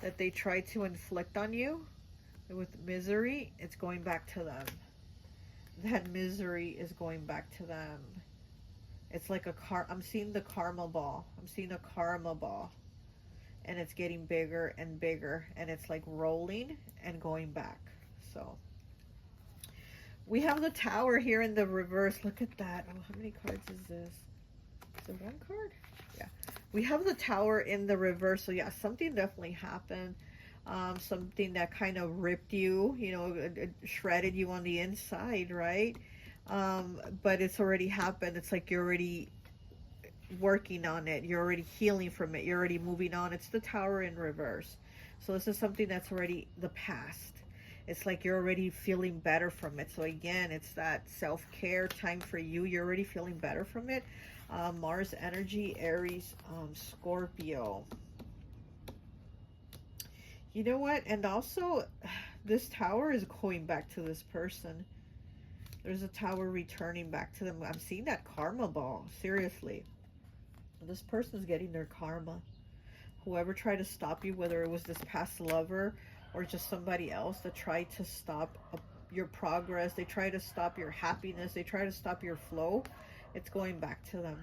that they try to inflict on you with misery, it's going back to them. That misery is going back to them. It's like I'm seeing the karma ball. I'm seeing a karma ball. And it's getting bigger and bigger. And it's like rolling and going back. So we have the Tower here in the reverse. Look at that. Oh, how many cards is this? Is it 1 card? Yeah. We have the Tower in the reverse. So yeah, something definitely happened. Something that kind of ripped you, you know, it shredded you on the inside, right? But it's already happened. It's like you're already working on it. You're already healing from it. You're already moving on. It's the Tower in reverse. So this is something that's already the past. It's like you're already feeling better from it. So again, it's that self-care time for you. You're already feeling better from it. Mars energy, Aries, Scorpio. You know what? And also, this Tower is going back to this person. There's a Tower returning back to them. I'm seeing that karma ball. Seriously. This person's getting their karma. Whoever tried to stop you, whether it was this past lover or just somebody else that tried to stop your progress, they try to stop your happiness, they try to stop your flow, it's going back to them.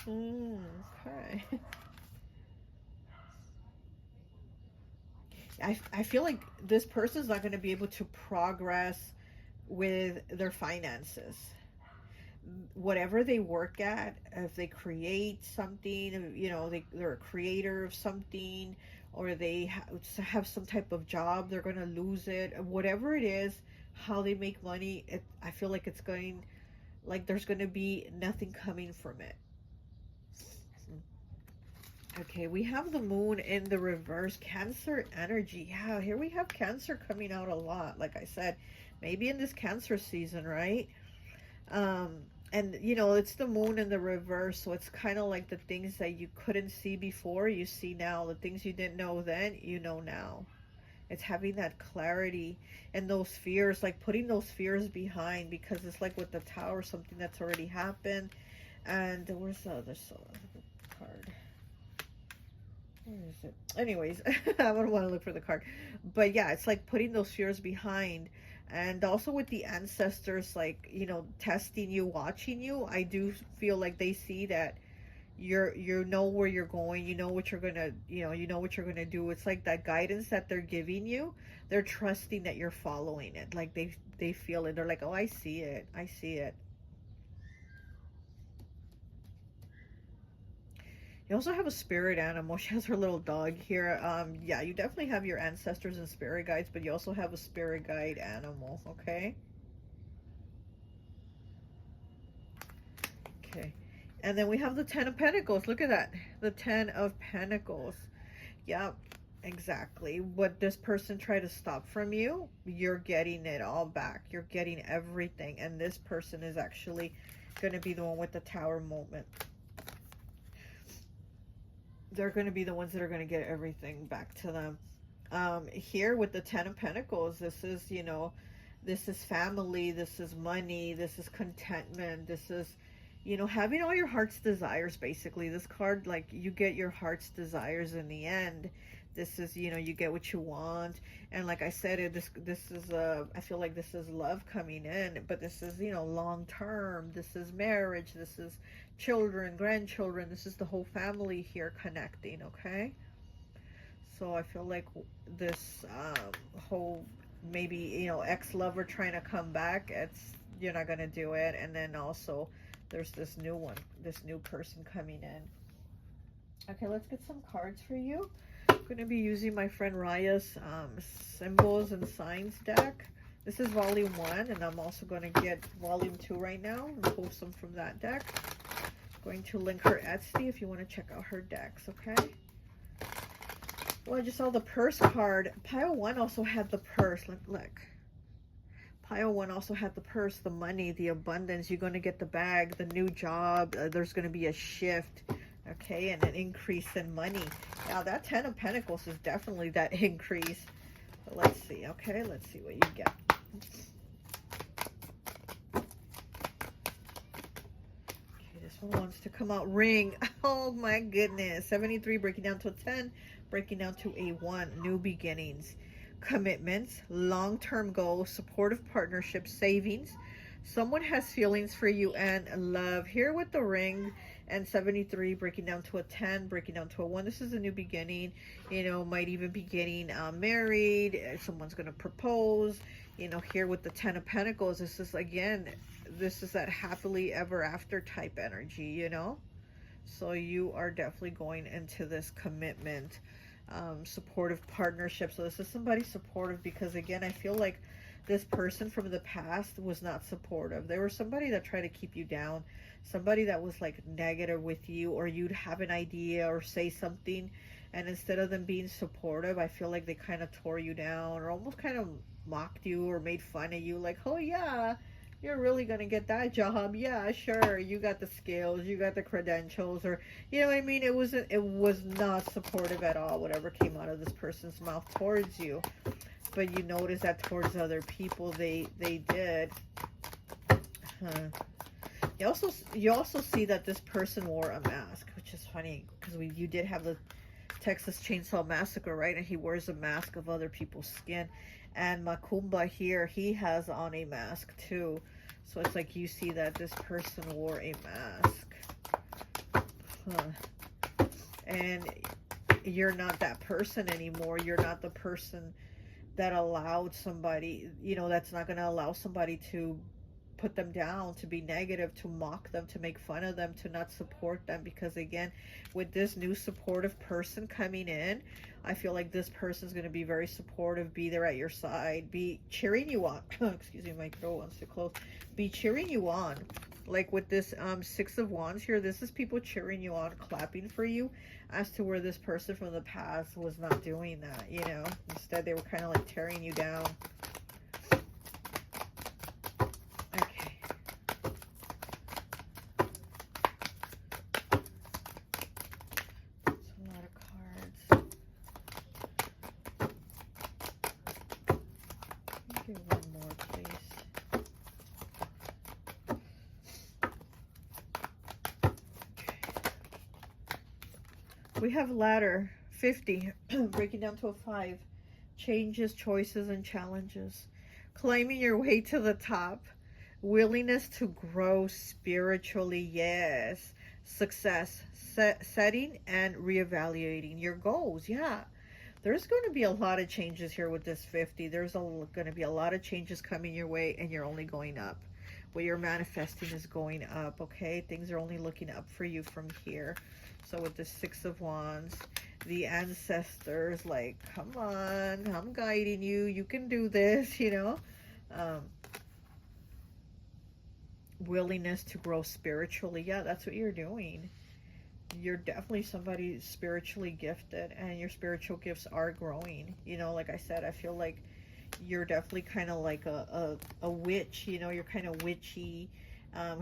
Okay. I feel like this person's not going to be able to progress with their finances. Whatever they work at, if they create something, you know, they're a creator of something, or they have some type of job, they're going to lose it. Whatever it is, how they make money, I feel like it's going, like there's going to be nothing coming from it. Okay, we have the Moon in the reverse, Cancer energy. Yeah, here we have Cancer coming out a lot. Like I said, maybe in this Cancer season, right? And you know, it's the Moon in the reverse, so it's kind of like the things that you couldn't see before, you see now. The things you didn't know then, you know now. It's having that clarity and those fears, like putting those fears behind, because it's like with the Tower, something that's already happened. And where's the other card? Where is it? Anyways, I don't want to look for the card. But yeah, it's like putting those fears behind. And also with the ancestors, like, you know, testing you, watching you, I do feel like they see that you know where you're going, you know what you're gonna, you know what you're gonna do. It's like that guidance that they're giving you, they're trusting that you're following it. Like they feel it. They're like, oh, I see it, I see it. You also have a spirit animal. She has her little dog here. Yeah, you definitely have your ancestors and spirit guides, but you also have a spirit guide animal. Okay. Okay. And then we have the Ten of Pentacles. Look at that. The Ten of Pentacles. Yep, exactly. What this person tried to stop from you, you're getting it all back. You're getting everything. And this person is actually going to be the one with the Tower moment. They're going to be the ones that are going to get everything back to them. Here with the Ten of Pentacles, this is, you know, this is family. This is money. This is contentment. This is, you know, having all your heart's desires, basically. This card, like, you get your heart's desires in the end. This is, you know, you get what you want. And like I said, this is, I feel like this is love coming in, but this is, you know, long term. This is marriage. This is children, grandchildren. This is the whole family here connecting, okay? So I feel like this whole, maybe, you know, ex-lover trying to come back, you're not going to do it. And then also, there's this new one, this new person coming in. Okay, let's get some cards for you. I'm going to be using my friend Raya's Symbols and Signs deck. This is volume 1, and I'm also going to get volume 2 right now and pull some from that deck. I'm going to link her Etsy if you want to check out her decks, okay? Well, I just saw the purse card. Pile 1 also had the purse. Look. Pile 1 also had the purse, the money, the abundance. You're going to get the bag, the new job. There's going to be a shift, okay, and an increase in money. Now, that Ten of Pentacles is definitely that increase. But let's see, okay? Let's see what you get. Okay, this one wants to come out. Ring. Oh, my goodness. 73 breaking down to a 10, breaking down to a 1. New beginnings. Commitments, long-term goals, supportive partnerships, savings. Someone has feelings for you, and love. Here with the ring and 73 breaking down to a 10, breaking down to a 1. This is a new beginning. You know, might even be getting married. Someone's going to propose. You know, here with the Ten of Pentacles, this is, again, this is that happily ever after type energy, you know. So you are definitely going into this commitment. Supportive partnership. So this is somebody supportive, because again, I feel like this person from the past was not supportive. They were somebody that tried to keep you down, somebody that was like negative with you, or you'd have an idea or say something, and instead of them being supportive, I feel like they kind of tore you down, or almost kind of mocked you or made fun of you, like, oh yeah, you're really gonna get that job, yeah, sure, you got the skills, you got the credentials, or, you know what I mean? It was not supportive at all, whatever came out of this person's mouth towards you. But you notice that towards other people, they did. You also see that this person wore a mask, which is funny, because you did have the Texas Chainsaw Massacre, right? And he wears a mask of other people's skin. And Macumba here, he has on a mask too. So it's like you see that this person wore a mask. And you're not that person anymore. You're not the person that allowed somebody, you know, that's not going to allow somebody to put them down, to be negative, to mock them, to make fun of them, to not support them. Because again, with this new supportive person coming in, I feel like this person's going to be very supportive, be there at your side, be cheering you on. Excuse me, my throat wants to close. Be cheering you on. Like with this Six of Wands here, this is people cheering you on, clapping for you, as to where this person from the past was not doing that, you know. Instead, they were kind of like tearing you down. We have ladder 50, breaking down to a 5. Changes, choices, and challenges. Climbing your way to the top. Willingness to grow spiritually, yes. Success, setting and reevaluating your goals, yeah. There's going to be a lot of changes here with this 50. There's going to be a lot of changes coming your way, and you're only going up. What you're manifesting is going up, okay? Things are only looking up for you from here. So with the 6 of Wands, the ancestors, like, come on, I'm guiding you. You can do this, you know? Willingness to grow spiritually. Yeah, that's what you're doing. You're definitely somebody spiritually gifted, and your spiritual gifts are growing. You know, like I said, I feel like you're definitely kind of like a witch, you know, you're kind of witchy.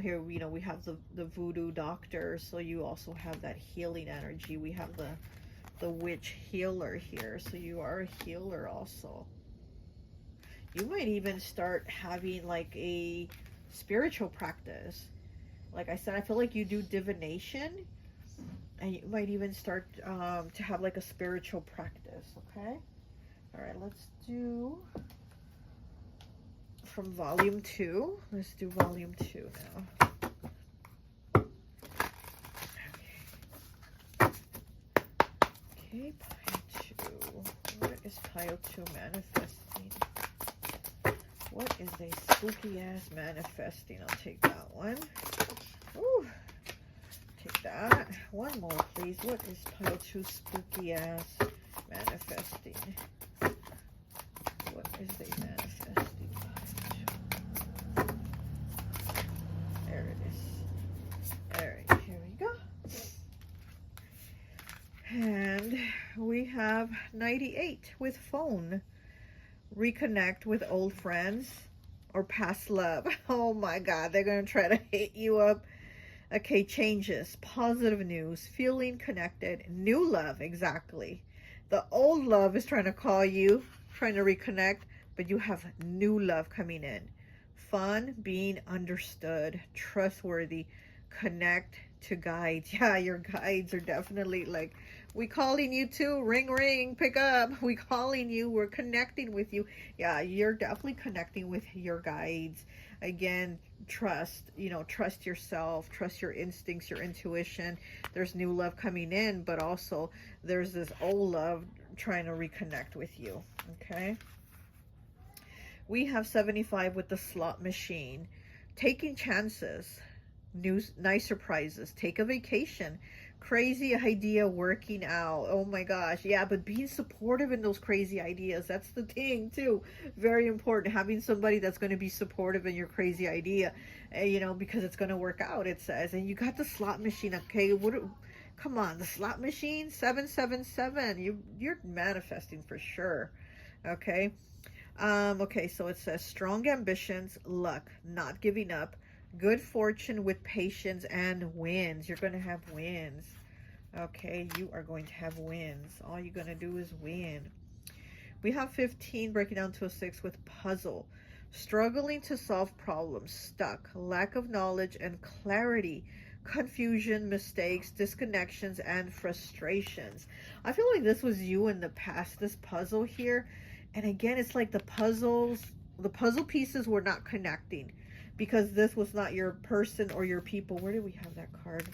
Here, you know, we have the voodoo doctor, so you also have that healing energy. We have the witch healer here, so you are a healer also. You might even start having like a spiritual practice. Like I said, I feel like you do divination, and you might even start to have like a spiritual practice, okay? All right, let's do from volume 2. Let's do volume 2 now. Okay, pile 2. What is pile 2 manifesting? What is a spooky ass manifesting? I'll take that one. Ooh. Take that. One more, please. What is pile 2 spooky ass manifesting? What is they manifesting? There it is. Alright, here we go. And we have 98 with phone. Reconnect with old friends or past love. Oh my God, they're going to try to hit you up. Okay, changes, positive news, feeling connected, new love, exactly. The old love is trying to call you, trying to reconnect, but you have new love coming in. Fun, being understood, trustworthy, connect to guides. Yeah, your guides are definitely like, we calling you too, ring, ring, pick up. We calling you, we're connecting with you. Yeah, you're definitely connecting with your guides. Again, trust, you know, trust yourself, trust your instincts, your intuition. There's new love coming in, but also there's this old love trying to reconnect with you, okay? We have 75 with the slot machine. Taking chances, nice surprises, take a vacation, crazy idea working out. Oh my gosh, yeah, but being supportive in those crazy ideas, that's the thing too. Very important, having somebody that's going to be supportive in your crazy idea, you know, because it's going to work out, it says. And you got the slot machine, okay? Come on, the slot machine, 777. You're manifesting for sure, okay? Okay, so it says strong ambitions, luck, not giving up, good fortune with patience, and wins. You're going to have wins. Okay, you are going to have wins. All you're going to do is win. We have 15, breaking down to a 6 with puzzle. Struggling to solve problems, stuck, lack of knowledge and clarity, confusion, mistakes, disconnections, and frustrations. I feel like this was you in the past, this puzzle here. And again, it's like the puzzle pieces were not connecting because this was not your person or your people. Where did we have that card?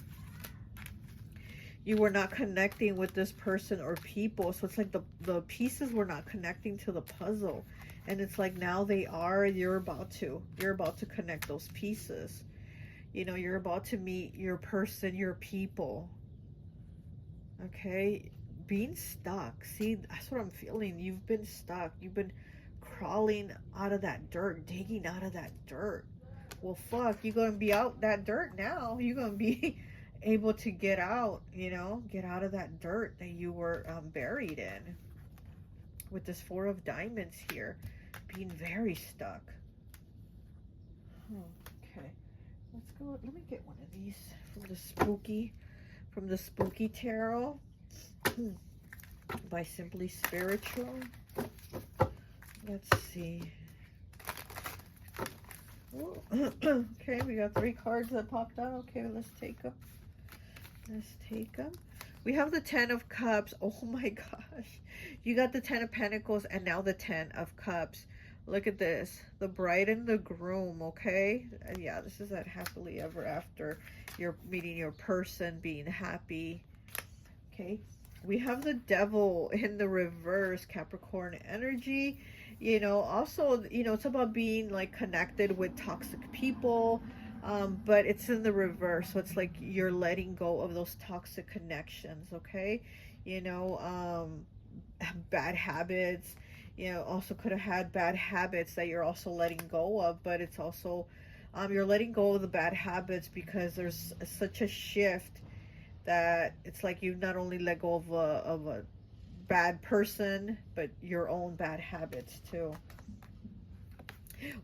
You were not connecting with this person or people. So it's like the pieces were not connecting to the puzzle. And it's like now they are. You're about to connect those pieces. You know, you're about to meet your person, your people. Okay? Being stuck. See, that's what I'm feeling. You've been stuck. You've been crawling out of that dirt, digging out of that dirt. Well, fuck, you're going to be out that dirt now. You're going to be able to get out, you know, get out of that dirt that you were buried in. With this 4 of diamonds here, being very stuck. Okay, let's go. Let me get one of these from the spooky tarot. By Simply Spiritual. Let's see. Okay, we got 3 cards that popped out. Okay, let's take them. Let's take them. We have the 10 of Cups. Oh my gosh. You got the 10 of Pentacles and now the 10 of Cups. Look at this. The bride and the groom, okay? Yeah, this is that happily ever after. You're meeting your person, being happy. Okay. We have the devil in the reverse, Capricorn energy. You know, also, you know, it's about being like connected with toxic people. But it's in the reverse. So it's like you're letting go of those toxic connections, okay? You know, bad habits. You know, also could have had bad habits that you're also letting go of, but it's also, you're letting go of the bad habits because there's such a shift that it's like you not only let go of a bad person, but your own bad habits too.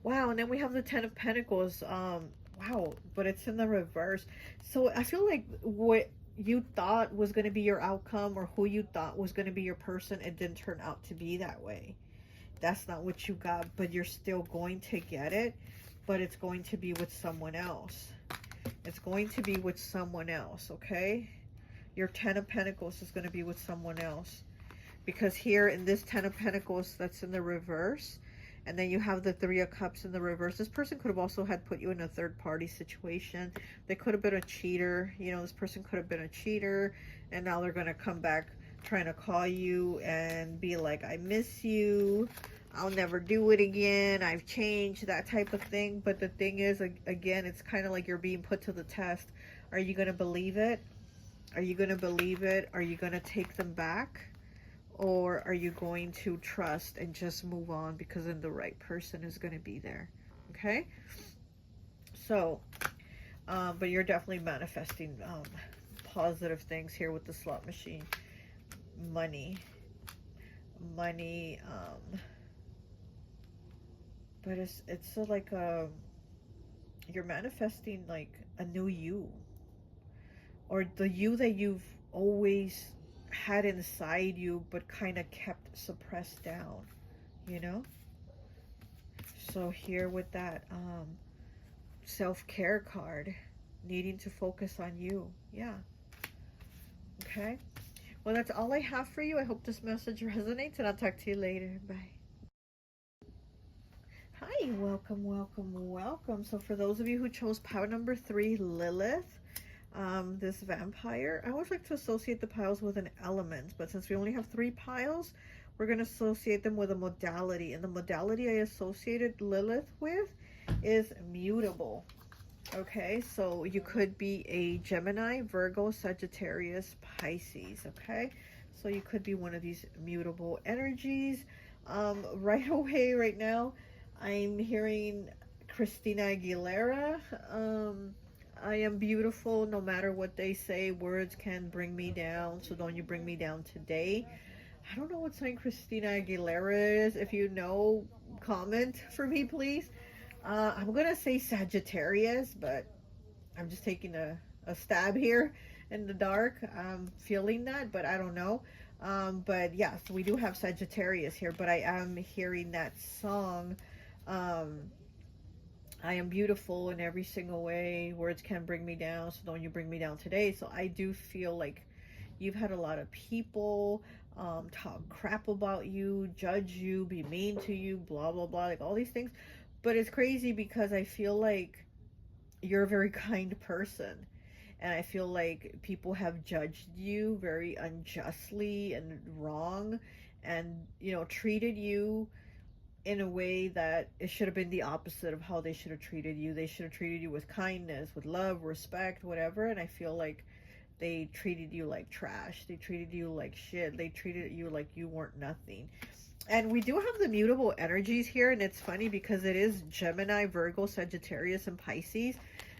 Wow, and then we have the 10 of Pentacles. Wow, but it's in the reverse. So I feel like what you thought was going to be your outcome, or who you thought was going to be your person, it didn't turn out to be that way. That's not what you got, but you're still going to get it, but it's going to be with someone else. It's going to be with someone else, okay? Your 10 of Pentacles is going to be with someone else. Because here in this 10 of Pentacles, that's in the reverse. And then you have the 3 of Cups in the reverse. This person could have also had put you in a third-party situation. They could have been a cheater. You know, this person could have been a cheater. And now they're going to come back trying to call you and be like, I miss you. I'll never do it again. I've changed, that type of thing. But the thing is, again, it's kind of like you're being put to the test. Are you going to believe it? Are you going to believe it? Are you going to take them back? Or are you going to trust and just move on because then the right person is going to be there? Okay? So, but you're definitely manifesting positive things here with the slot machine. Money. But it's like you're manifesting like a new you, or the you that you've always had inside you but kind of kept suppressed down, you know. So here with that self-care card, needing to focus on you. Yeah. Okay, well, that's all I have for you. I hope this message resonates, and I'll talk to you later. Bye. Hi, welcome, welcome, welcome. So for those of you who chose pile number 3, Lilith, this vampire, I always like to associate the piles with an element, but since we only have 3 piles, we're going to associate them with a modality. And the modality I associated Lilith with is mutable. Okay, so you could be a Gemini, Virgo, Sagittarius, Pisces. Okay, so you could be one of these mutable energies. Right away, right now, I'm hearing Christina Aguilera. I am beautiful no matter what they say. Words can bring me down, so don't you bring me down today. I don't know what sign Christina Aguilera is. If you know, comment for me, please. I'm going to say Sagittarius, but I'm just taking a stab here in the dark. I'm feeling that, but I don't know. But yes, we do have Sagittarius here, but I am hearing that song. I am beautiful in every single way. Words can bring me down, so don't you bring me down today. So I do feel like you've had a lot of people talk crap about you, judge you, be mean to you, blah, blah, blah, like all these things. But it's crazy because I feel like you're a very kind person. And I feel like people have judged you very unjustly and wrong, and, you know, treated you in a way that it should have been the opposite of how they should have treated you. They should have treated you with kindness, with love, respect, whatever. And I feel like they treated you like trash. They treated you like shit. They treated you like you weren't nothing. And we do have the mutable energies here, and it's funny because it is Gemini, Virgo, Sagittarius, and Pisces.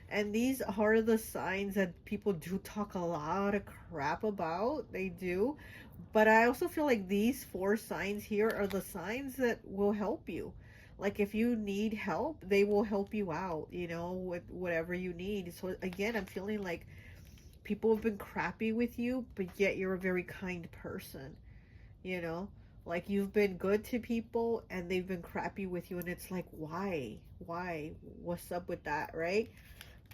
And these are the signs that people do talk a lot of crap about. They do. But I also feel like these 4 signs here are the signs that will help you. Like if you need help, they will help you out, you know, with whatever you need. So again, I'm feeling like people have been crappy with you, but yet you're a very kind person, you know? Like you've been good to people and they've been crappy with you, and it's like, why? What's up with that, right?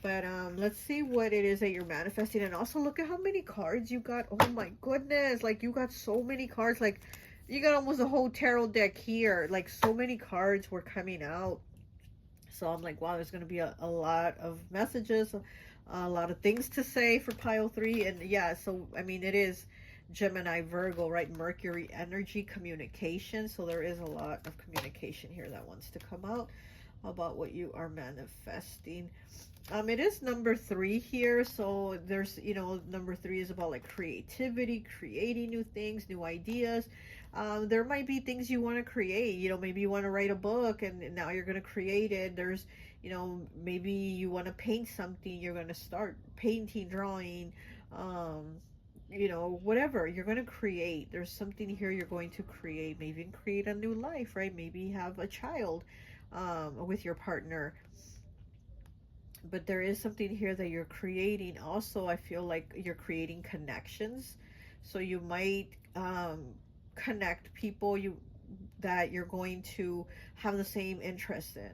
But let's see what it is that you're manifesting. And also look at how many cards you got. Oh my goodness. Like you got so many cards. Like you got almost a whole tarot deck here. Like so many cards were coming out. So I'm like, wow, there's going to be a lot of messages, a lot of things to say for pile 3. And yeah, so I mean, it is Gemini, Virgo, right? Mercury energy, communication. So there is a lot of communication here that wants to come out about what you are manifesting. It is number 3 here, so there's, you know, number 3 is about like creativity, creating new things, new ideas. There might be things you want to create, you know, maybe you want to write a book and now you're going to create it. There's, you know, maybe you want to paint something, you're going to start painting, drawing, you know, whatever you're going to create. There's something here you're going to create, maybe even create a new life, right? Maybe have a child with your partner. But there is something here that you're creating. Also, I feel like you're creating connections. So you might connect people that you're going to have the same interest in,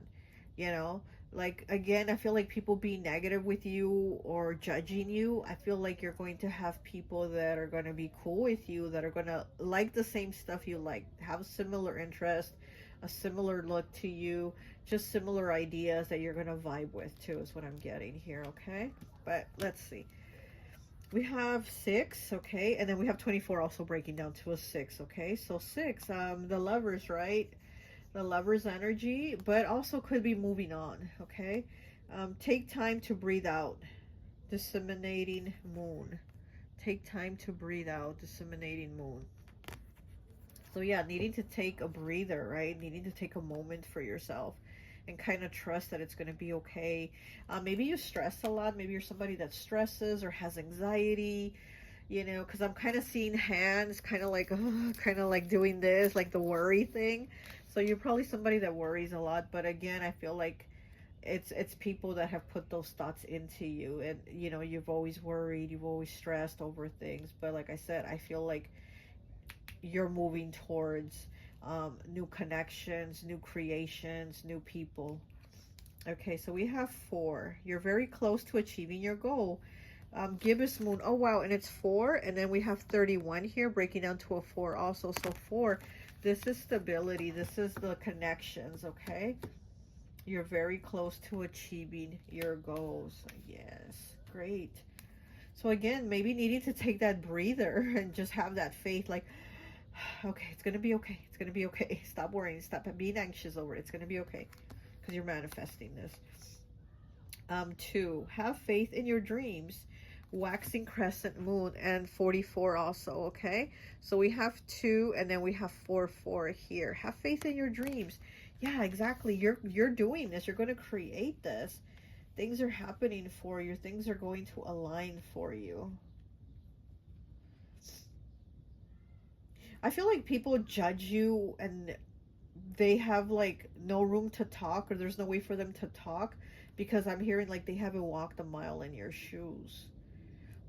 you know. Like again, I feel like people being negative with you or judging you, I feel like you're going to have people that are going to be cool with you, that are going to like the same stuff you like, have a similar interest, a similar look to you, just similar ideas that you're going to vibe with too, is what I'm getting here. Okay, but let's see. We have 6, okay, and then we have 24 also breaking down to a 6. Okay, so 6, the Lovers, right? The Lovers energy, but also could be moving on. Okay, take time to breathe out. Disseminating Moon. Take time to breathe out. Disseminating Moon. So yeah, needing to take a breather, right? Needing to take a moment for yourself and kind of trust that it's going to be okay. Maybe you stress a lot. Maybe you're somebody that stresses or has anxiety, you know, because I'm kind of seeing hands kind of like doing this, like the worry thing. So you're probably somebody that worries a lot. But again, I feel like it's people that have put those thoughts into you. And, you know, you've always worried, you've always stressed over things. But like I said, I feel like you're moving towards new connections, new creations, new people. Okay, so we have 4. You're very close to achieving your goal. Gibbous Moon. Oh, wow. And it's 4. And then we have 31 here, breaking down to a 4 also. So 4, this is stability. This is the connections, okay? You're very close to achieving your goals. Yes, great. So again, maybe needing to take that breather and just have that faith, like, okay, it's going to be okay. It's going to be okay. Stop worrying. Stop being anxious over it. It's going to be okay because you're manifesting this. 2, have faith in your dreams. Waxing crescent moon, and 44 also, okay? So we have 2 and then we have 4 here. Have faith in your dreams. Yeah, exactly. You're doing this. You're going to create this. Things are happening for you. Things are going to align for you. I feel like people judge you and they have like no room to talk, or there's no way for them to talk, because I'm hearing like they haven't walked a mile in your shoes.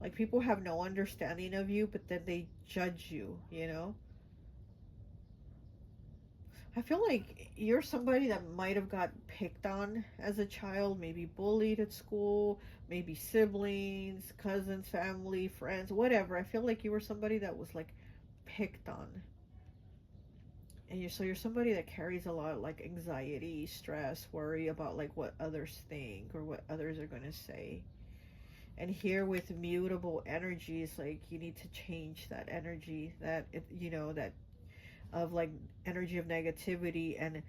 Like people have no understanding of you, but then they judge you, you know? I feel like you're somebody that might have got picked on as a child, maybe bullied at school, maybe siblings, cousins, family, friends, whatever. I feel like you were somebody that was like picked on. And you're somebody that carries a lot of like anxiety, stress, worry about like what others think or what others are going to say. And here with mutable energies, like you need to change that energy, that you know, that of like energy of negativity, and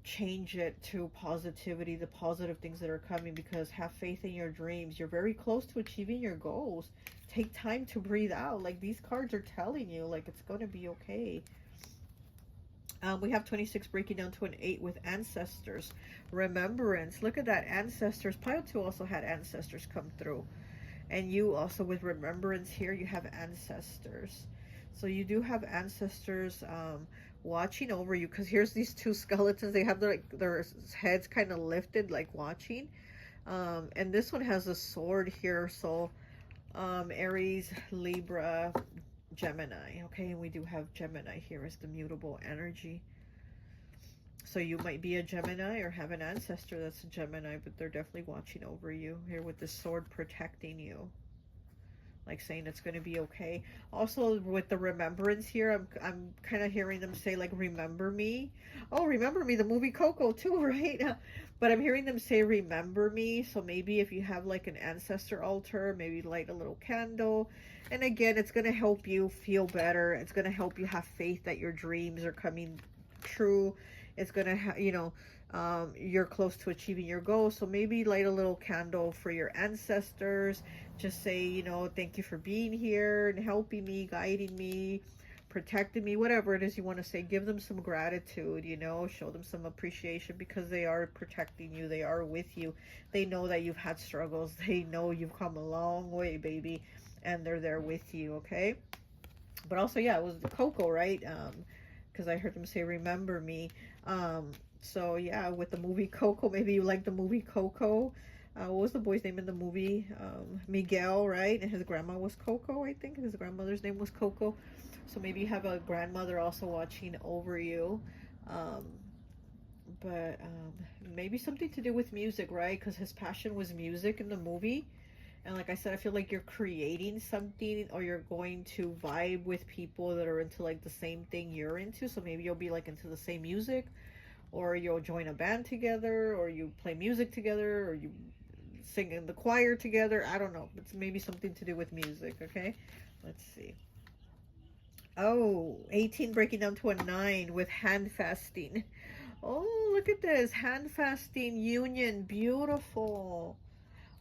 change it to positivity, the positive things that are coming, because have faith in your dreams. You're very close to achieving your goals. Take time to breathe out. Like these cards are telling you like it's going to be okay. We have 26 breaking down to an 8 with ancestors. Remembrance. Look at that, ancestors. Pile 2 also had ancestors come through. And you also with remembrance here, you have ancestors. So you do have ancestors watching over you, because here's these 2 skeletons. They have their heads kind of lifted, like watching. And this one has a sword here. So Aries, Libra, Gemini. Okay, and we do have Gemini here as the mutable energy. So you might be a Gemini or have an ancestor that's a Gemini, but they're definitely watching over you here with the sword, protecting you, like saying it's going to be okay. Also with the remembrance here, I'm kind of hearing them say like, remember me. Oh, remember me, the movie Coco too, right? But I'm hearing them say remember me. So maybe if you have like an ancestor altar, maybe light a little candle. And again, it's going to help you feel better. It's going to help you have faith that your dreams are coming true. It's going to you know, you're close to achieving your goal. So maybe light a little candle for your ancestors. Just say, you know, thank you for being here and helping me, guiding me, protecting me, whatever it is you want to say. Give them some gratitude, you know, show them some appreciation, because they are protecting you. They are with you. They know that you've had struggles. They know you've come a long way, baby, and they're there with you, okay? But also, yeah, it was the Coco, right? Because I heard them say, remember me. So yeah, with the movie Coco, maybe you like the movie Coco. What was the boy's name in the movie? Miguel, right? And his grandma was Coco, I think. His grandmother's name was Coco. So maybe you have a grandmother also watching over you. Um, but maybe something to do with music, right? Because his passion was music in the movie. And like I said, I feel like you're creating something, or you're going to vibe with people that are into like the same thing you're into. So maybe you'll be like into the same music, or you'll join a band together, or you play music together, or you sing in the choir together. I don't know. It's maybe something to do with music, okay? Let's see. Oh, 18 breaking down to a 9 with hand fasting. Oh, look at this. Hand fasting union. Beautiful.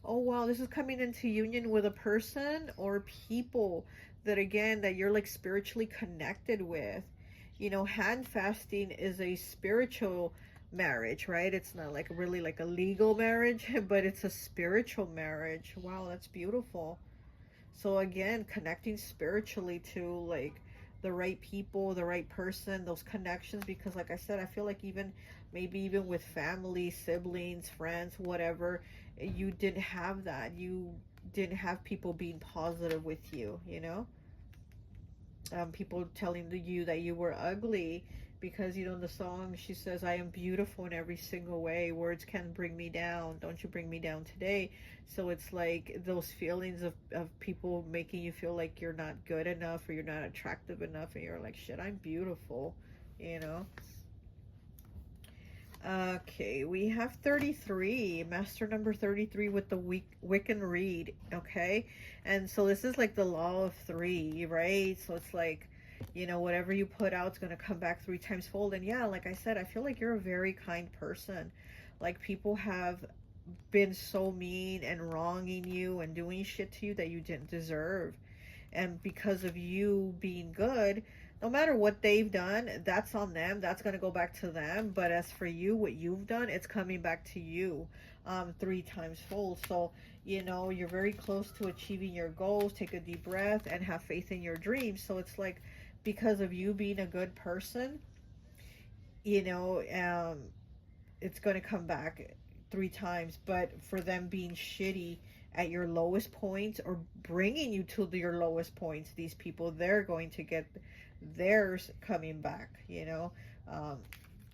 Oh, wow. This is coming into union with a person or people that, again, that you're like spiritually connected with. You know, hand fasting is a spiritual marriage, right? It's not like really like a legal marriage, but it's a spiritual marriage. Wow, that's beautiful. So again, connecting spiritually to like the right people, the right person, those connections, because like I said, I feel like even maybe even with family, siblings, friends, whatever, you didn't have that. You didn't have people being positive with you, you know? People telling you that you were ugly, because you know in the song she says, I am beautiful in every single way, words can bring me down, don't you bring me down today. So it's like those feelings of people making you feel like you're not good enough, or you're not attractive enough, and you're like, shit, I'm beautiful, you know. Okay, we have 33, master number 33 with the Wiccan read, okay? And so this is like the law of three, right? So it's like, you know, whatever you put out is going to come back 3 times fold. And yeah, like I said, I feel like you're a very kind person. Like people have been so mean and wronging you and doing shit to you that you didn't deserve. And because of you being good, no matter what they've done, that's on them, that's going to go back to them. But as for you, what you've done, it's coming back to you 3 times fold. So you know you're very close to achieving your goals. Take a deep breath and have faith in your dreams. So it's like, because of you being a good person, you know, it's going to come back 3 times. But for them being shitty at your lowest points, or bringing you to your lowest points, these people, they're going to get theirs coming back, you know, um,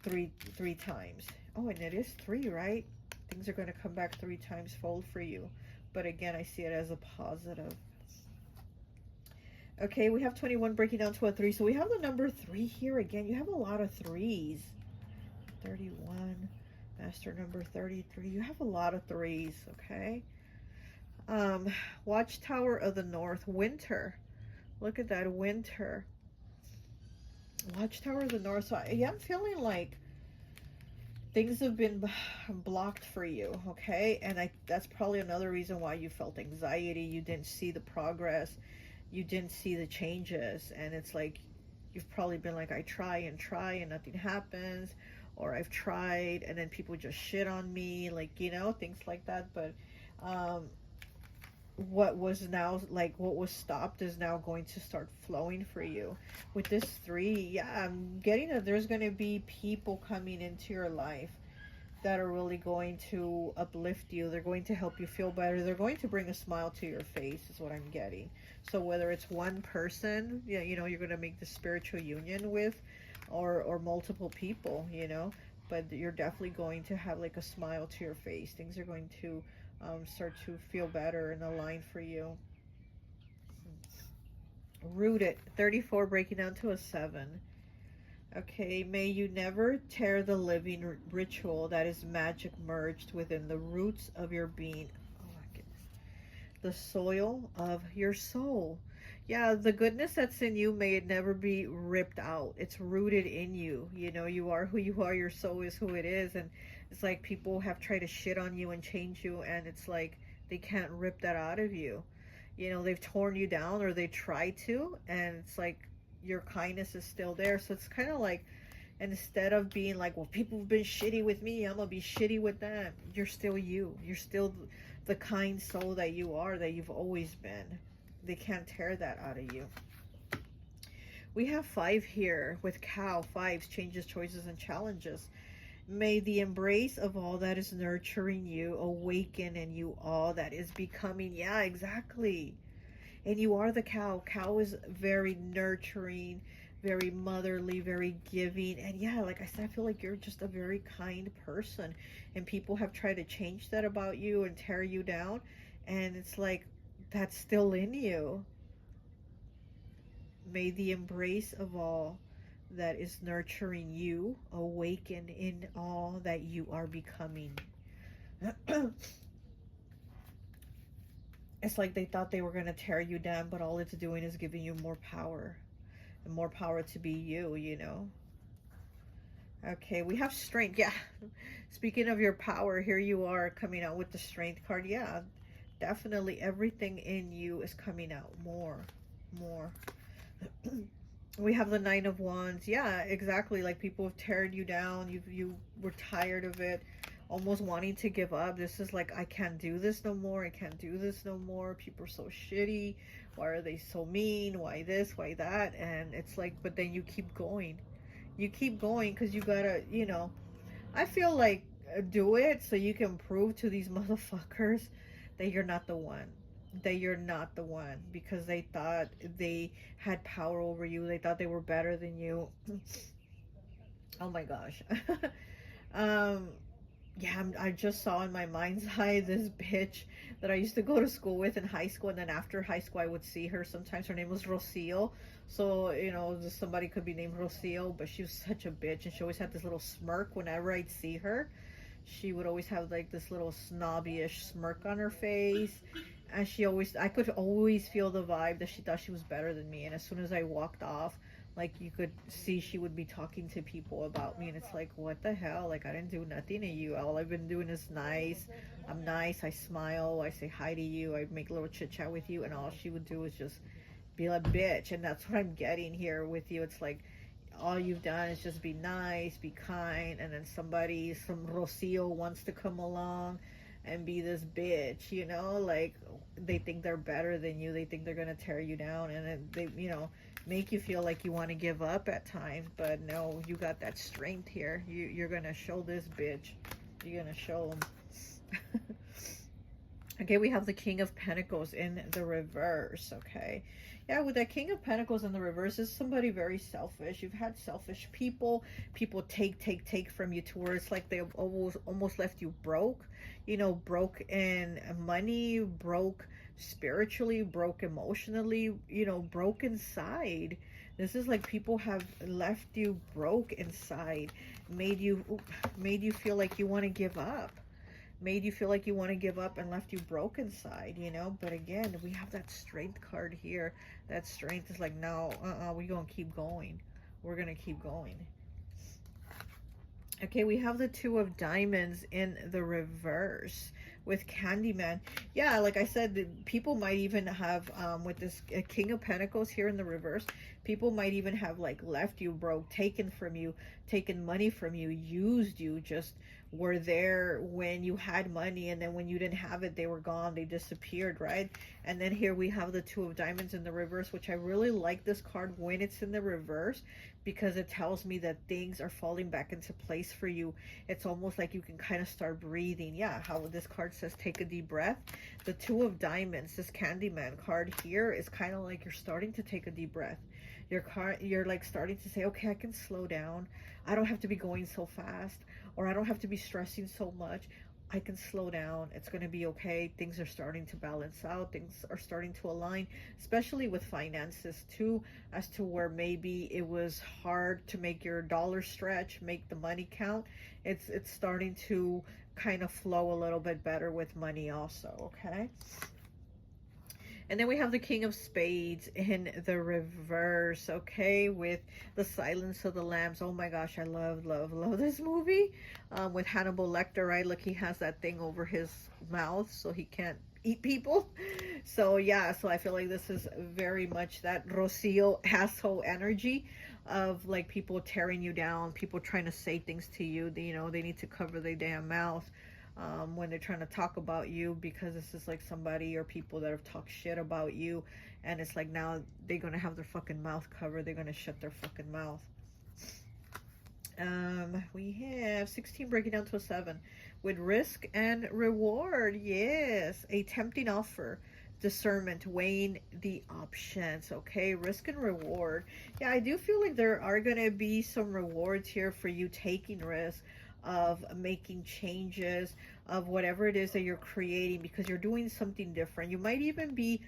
three times. Oh, and it is 3, right? Things are going to come back 3 times fold for you. But again, I see it as a positive. Okay, we have 21 breaking down to a 3. So we have the number 3 here again. You have a lot of 3s. 31, master number 33. You have a lot of 3s, okay? Watchtower of the North, winter. Look at that, winter. Watchtower of the North. So yeah, I'm feeling like things have been blocked for you, okay? And that's probably another reason why you felt anxiety. You didn't see the progress. You didn't see the changes. And it's like, you've probably been like, I try and nothing happens. Or I've tried and then people just shit on me. Like, you know, things like that. But what was now, like what was stopped, is now going to start flowing for you. With this 3, yeah, I'm getting that there's going to be people coming into your life that are really going to uplift you. They're going to help you feel better. They're going to bring a smile to your face, is what I'm getting. So whether it's one person, yeah, you know, you're going to make the spiritual union with, or multiple people, you know, but you're definitely going to have like a smile to your face. Things are going to start to feel better and align for you. Rooted, 34 breaking down to a 7. Okay, may you never tear the living ritual that is magic merged within the roots of your being. Oh my goodness. The soil of your soul. Yeah, the goodness that's in you, may it never be ripped out. It's rooted in you. You know, you are who you are. Your soul is who it is. And it's like people have tried to shit on you and change you, and it's like they can't rip that out of you. You know, they've torn you down, or they try to, and it's like your kindness is still there. So it's kind of like, instead of being like, well, people have been shitty with me, I'm gonna be shitty with them. You're still you. You're still the kind soul that you are, that you've always been. They can't tear that out of you. We have 5 here with cow. 5s, changes, choices, and challenges. May the embrace of all that is nurturing you awaken in you all that is becoming. Yeah, exactly. And you are the cow. Cow is very nurturing, very motherly, very giving. And yeah, like I said, I feel like you're just a very kind person. And people have tried to change that about you and tear you down. And it's like, that's still in you. May the embrace of all that is nurturing you awaken in all that you are becoming. It's like they thought they were going to tear you down, but all it's doing is giving you more power. And more power to be you, you know. Okay, we have strength. Yeah. Speaking of your power, here you are coming out with the strength card. Yeah, definitely everything in you is coming out more. We have the 9 of Wands. Yeah, exactly. Like people have teared you down. You were tired of it, almost wanting to give up. This is like, I can't do this no more. I can't do this no more. People are so shitty. Why are they so mean? Why this? Why that? And it's like, but then you keep going. You keep going because you gotta, you know, I feel like do it so you can prove to these motherfuckers that you're not the one. That you're not the one, because they thought they had power over you. They thought they were better than you. Oh my gosh. Yeah, I just saw in my mind's eye this bitch that I used to go to school with in high school, and then after high school I would see her sometimes. Her name was Rocio. So, you know, somebody could be named Rocio, but she was such a bitch, and she always had this little smirk whenever I'd see her. She would always have like this little snobby-ish smirk on her face. And I could always feel the vibe that she thought she was better than me. And as soon as I walked off, like you could see she would be talking to people about me. And it's like, what the hell? Like, I didn't do nothing to you. All I've been doing is nice. I'm nice. I smile. I say hi to you. I make a little chit chat with you. And all she would do is just be a bitch. And that's what I'm getting here with you. It's like, all you've done is just be nice, be kind. And then some Rocio wants to come along and be this bitch, you know, like they think they're better than you. They think they're gonna tear you down, and then they, you know, make you feel like you want to give up at times. But no, you got that strength here. You're gonna show this bitch. You're gonna show them. Okay, we have the King of Pentacles in the reverse. Okay, yeah, with that King of Pentacles in the reverse, is somebody very selfish. You've had selfish people. People take from you to where it's like they almost left you broke. You know, broke in money, broke spiritually, broke emotionally, you know, broke inside. This is like people have left you broke inside, made you feel like you want to give up. Made you feel like you want to give up and left you broke inside, you know. But again, we have that strength card here. That strength is like, no, we're gonna keep going. We're gonna keep going. Okay, we have the 2 of Diamonds in the reverse with Candyman. Yeah, like I said, people might even have, with this King of Pentacles here in the reverse, people might even have like left you broke, taken from you, taken money from you, used you, just were there when you had money, and then when you didn't have it, they were gone, they disappeared, right? And then here we have the 2 of Diamonds in the reverse, which I really like this card when it's in the reverse, because it tells me that things are falling back into place for you. It's almost like you can kind of start breathing. Yeah, how this card says take a deep breath. The 2 of Diamonds, this Candyman card here, is kind of like you're starting to take a deep breath. You're like starting to say, okay, I can slow down. I don't have to be going so fast. or I don't have to be stressing so much. I can slow down. It's going to be okay. Things are starting to balance out. Things are starting to align, especially with finances too, as to where maybe it was hard to make your dollar stretch, make the money count. It's starting to kind of flow a little bit better with money also, okay? And then we have the King of Spades in the reverse, okay, with the Silence of the Lambs. Oh my gosh, I love, love, love this movie. With Hannibal Lecter, right? Look, he has that thing over his mouth so he can't eat people. So yeah, so I feel like this is very much that Rocio asshole energy of like people tearing you down, people trying to say things to you. You know, they need to cover their damn mouth. When they're trying to talk about you, because this is like somebody or people that have talked shit about you, and it's like now they're gonna have their fucking mouth covered. They're gonna shut their fucking mouth. We have 16 breaking down to a 7 with risk and reward. Yes, a tempting offer, discernment, weighing the options. Okay, risk and reward. Yeah, I do feel like there are gonna be some rewards here for you taking risks, of making changes, of whatever it is that you're creating, because you're doing something different. You might even be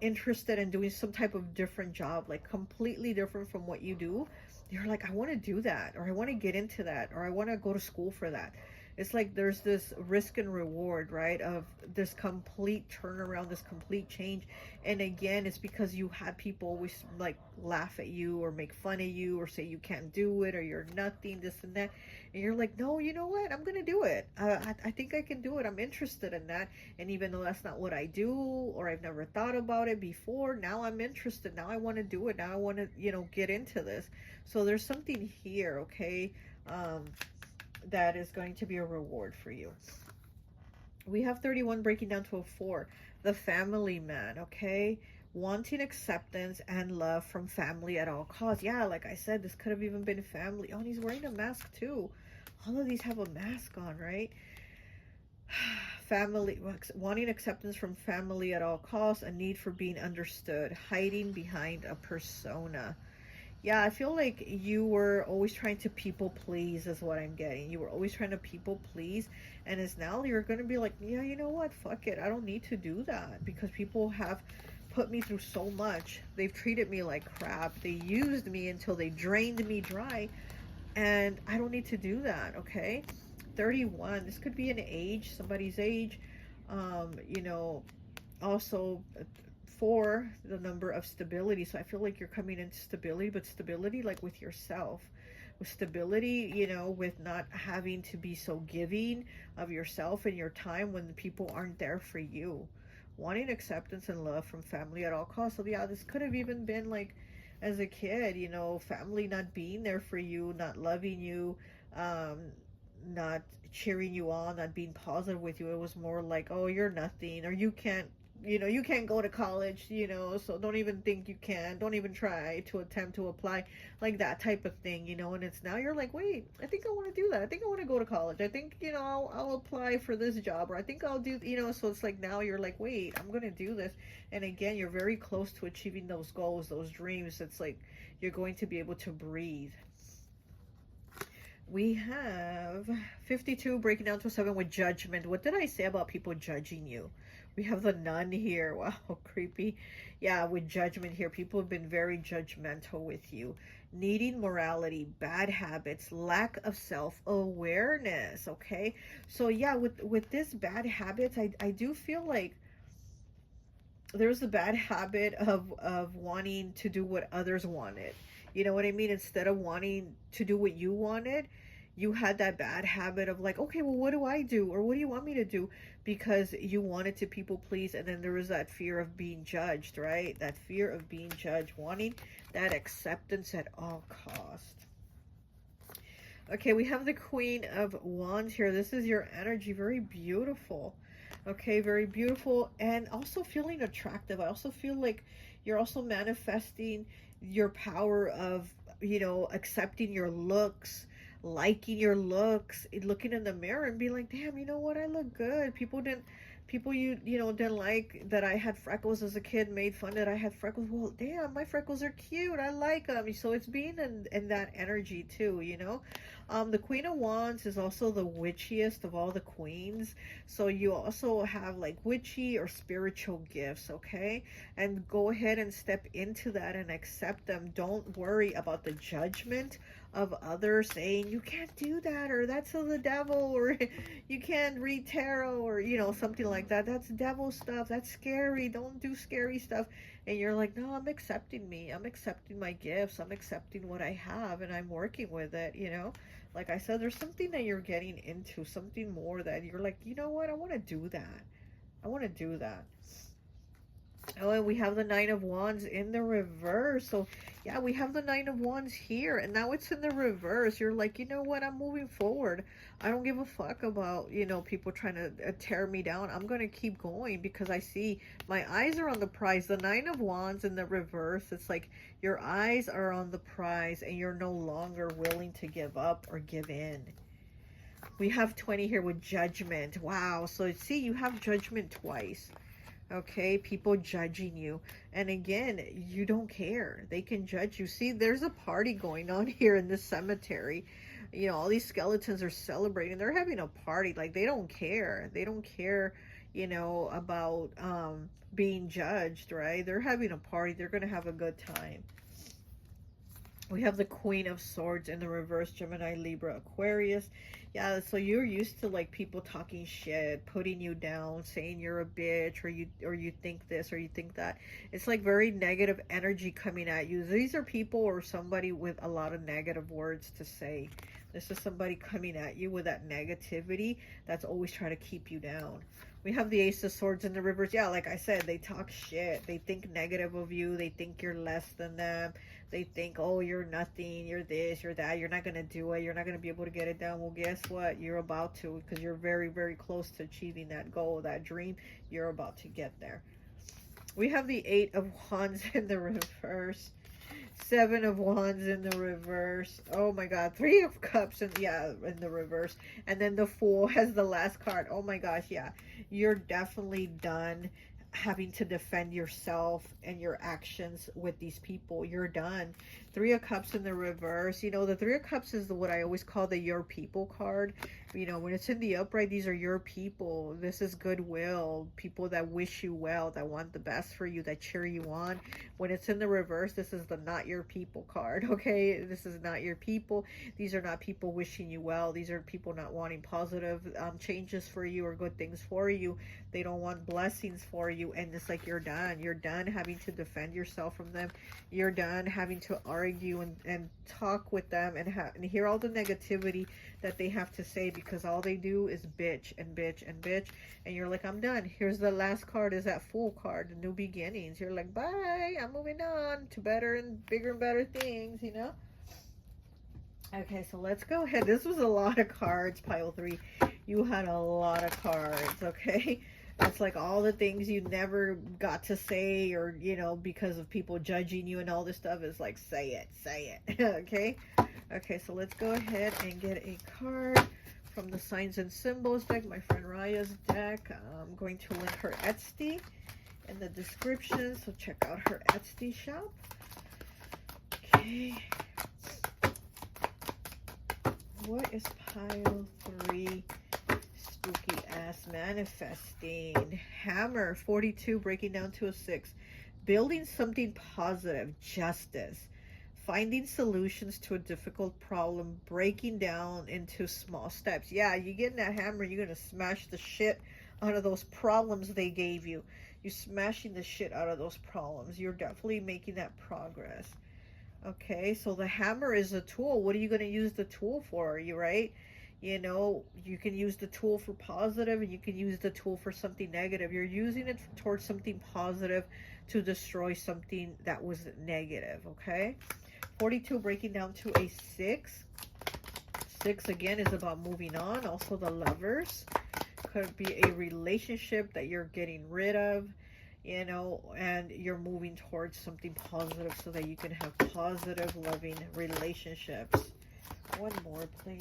interested in doing some type of different job, like completely different from what you do. You're like, I want to do that, or I want to get into that, or I want to go to school for that. It's like there's this risk and reward, right, of this complete turnaround, this complete change. And again, it's because you had people always like laugh at you or make fun of you or say you can't do it or you're nothing, this and that. And you're like, no, you know what, I'm gonna do it. I think I can do it. I'm interested in that. And even though that's not what I do, or I've never thought about it before, now I'm interested. Now I want to do it. Now I want to, you know, get into this. So there's something here, okay, that is going to be a reward for you. We have 31 breaking down to a 4, the family man, okay, wanting acceptance and love from family at all costs. Yeah, like I said, this could have even been family. Oh, and he's wearing a mask too. All of these have a mask on, right? Family, wanting acceptance from family at all costs, a need for being understood, hiding behind a persona. Yeah, I feel like you were always trying to people please is what I'm getting. You were always trying to people please, and it's now you're going to be like, yeah, you know what? Fuck it. I don't need to do that, because people have put me through so much. They've treated me like crap. They used me until they drained me dry, and I don't need to do that, okay? 31. This could be an age, somebody's age. You know, also 4, the number of stability. So I feel like you're coming into stability, but stability like with yourself, with stability, you know, with not having to be so giving of yourself and your time when the people aren't there for you. Wanting acceptance and love from family at all costs. So yeah, this could have even been like as a kid, you know, family not being there for you, not loving you, not cheering you on, not being positive with you. It was more like, oh, you're nothing, or you can't, you know, you can't go to college, you know, so don't even think you can, don't even try to attempt to apply, like that type of thing, you know. And it's now you're like, wait, I think I want to do that. I think I want to go to college. I think, you know, I'll apply for this job, or I think I'll do, you know. So it's like now you're like, wait, I'm going to do this. And again, you're very close to achieving those goals, those dreams. It's like you're going to be able to breathe. We have 52 breaking down to a 7 with judgment. What did I say about people judging you? We have the nun here. Wow, creepy. Yeah, with judgment here. People have been very judgmental with you. Needing morality, bad habits, lack of self-awareness, okay? So yeah, with this bad habits, I do feel like there's the bad habit of wanting to do what others wanted. You know what I mean? Instead of wanting to do what you wanted, you had that bad habit of like, okay, well, what do I do? Or what do you want me to do? Because you wanted to people please. And then there was that fear of being judged, right? That fear of being judged, wanting that acceptance at all costs. Okay, we have the Queen of Wands here. This is your energy. Very beautiful. Okay, very beautiful. And also feeling attractive. I also feel like you're also manifesting your power of, you know, accepting your looks, liking your looks, looking in the mirror and being like, damn, you know what, I look good. People didn't People you know didn't like that I had freckles as a kid, made fun that I had freckles. Well, damn, my freckles are cute. I like them. So it's being in that energy too, you know. The Queen of Wands is also the witchiest of all the queens. So you also have like witchy or spiritual gifts, okay? And go ahead and step into that and accept them. Don't worry about the judgment of others saying you can't do that, or that's of the devil, or you can't read tarot, or you know, something like that. That's devil stuff, that's scary, don't do scary stuff. And you're like, no, I'm accepting me, I'm accepting my gifts, I'm accepting what I have, and I'm working with it, you know. Like I said, there's something that you're getting into, something more that you're like, you know what, I want to do that, I want to do that. Oh, and we have the Nine of Wands in the reverse. So, yeah, we have the Nine of Wands here. And now it's in the reverse. You're like, you know what? I'm moving forward. I don't give a fuck about, you know, people trying to tear me down. I'm going to keep going because I see my eyes are on the prize. The Nine of Wands in the reverse. It's like your eyes are on the prize and you're no longer willing to give up or give in. We have 20 here with Judgment. Wow. So, see, you have Judgment twice. Okay, people judging you, and again, you don't care. They can judge you. See, there's a party going on here in this cemetery. You know, all these skeletons are celebrating. They're having a party. Like, they don't care. They don't care, you know, about being judged, right? They're having a party. They're gonna have a good time. We have the Queen of Swords in the reverse, Gemini, Libra, Aquarius. Yeah, so you're used to like people talking shit, putting you down, saying you're a bitch, or you think this or you think that. It's like very negative energy coming at you. These are people or somebody with a lot of negative words to say. This is somebody coming at you with that negativity that's always trying to keep you down. We have the Ace of Swords in the reverse. Yeah, like I said, they talk shit. They think negative of you. They think you're less than them. They think, oh, you're nothing, you're this, you're that, you're not going to do it, you're not going to be able to get it done. Well, guess what? You're about to, because you're very, very close to achieving that goal, that dream. You're about to get there. We have the Eight of Wands in the reverse. Seven of Wands in the reverse. Oh my god. Three of Cups in the reverse. And then the Fool has the last card. Oh my gosh, yeah. You're definitely done having to defend yourself and your actions with these people. You're done. Three of Cups in the reverse. You know, the Three of Cups is what I always call the your people card. You know, when it's in the upright, these are your people. This is goodwill. People that wish you well, that want the best for you, that cheer you on. When it's in the reverse, this is the not your people card, okay? This is not your people. These are not people wishing you well. These are people not wanting positive changes for you or good things for you. They don't want blessings for you. And it's like you're done. You're done having to defend yourself from them. You're done having to argue and talk with them and hear all the negativity that they have to say, because all they do is bitch and bitch and bitch. And you're like, I'm done. Here's the last card, is that Fool card, the new beginnings. You're like, bye, I'm moving on to better and bigger and better things, you know. Okay, so let's go ahead. This was a lot of cards, pile 3. You had a lot of cards, okay? It's like all the things you never got to say, or, you know, because of people judging you and all this stuff, is like, say it, okay? Okay, so let's go ahead and get a card from the Signs and Symbols deck, my friend Raya's deck. I'm going to link her Etsy in the description, so check out her Etsy shop. Okay. What is pile 3? Spooky ass manifesting. Hammer 42, breaking down to a 6. Building something positive. Justice. Finding solutions to a difficult problem. Breaking down into small steps. Yeah, you get in that hammer, you're gonna smash the shit out of those problems they gave you. You're smashing the shit out of those problems. You're definitely making that progress. Okay, so the hammer is a tool. What are you going to use the tool for? Are you right? You know, you can use the tool for positive, and you can use the tool for something negative. You're using it towards something positive to destroy something that was negative, okay? 42 breaking down to a 6. 6 again is about moving on. Also the Lovers. Could be a relationship that you're getting rid of, you know, and you're moving towards something positive so that you can have positive, loving relationships. One more, please.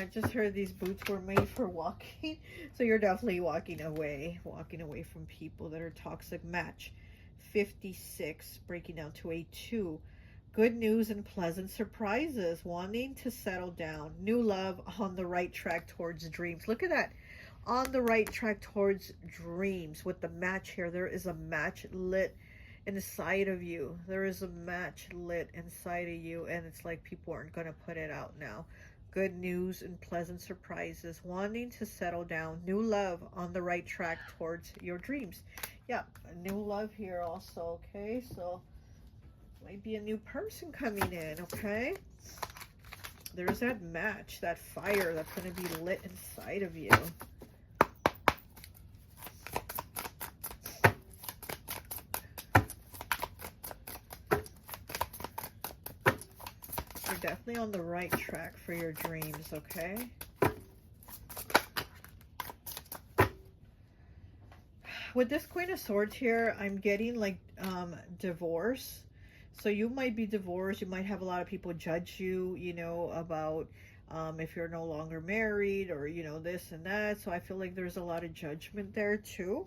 I just heard these boots were made for walking. So you're definitely walking away from people that are toxic. Match 56, breaking down to a 2. Good news and pleasant surprises, wanting to settle down. New love, on the right track towards dreams. Look at that. On the right track towards dreams. With the match here, there is a match lit inside of you. There is a match lit inside of you, and it's like people aren't going to put it out now. Good news and pleasant surprises, wanting to settle down. New love, on the right track towards your dreams. Yeah, a new love here also, okay? So might be a new person coming in, okay? There's that match, that fire that's going to be lit inside of you. You're definitely on the right track for your dreams, okay? With this Queen of Swords here, I'm getting like divorce. So you might be divorced. You might have a lot of people judge you, you know, about if you're no longer married or, you know, this and that. So I feel like there's a lot of judgment there too.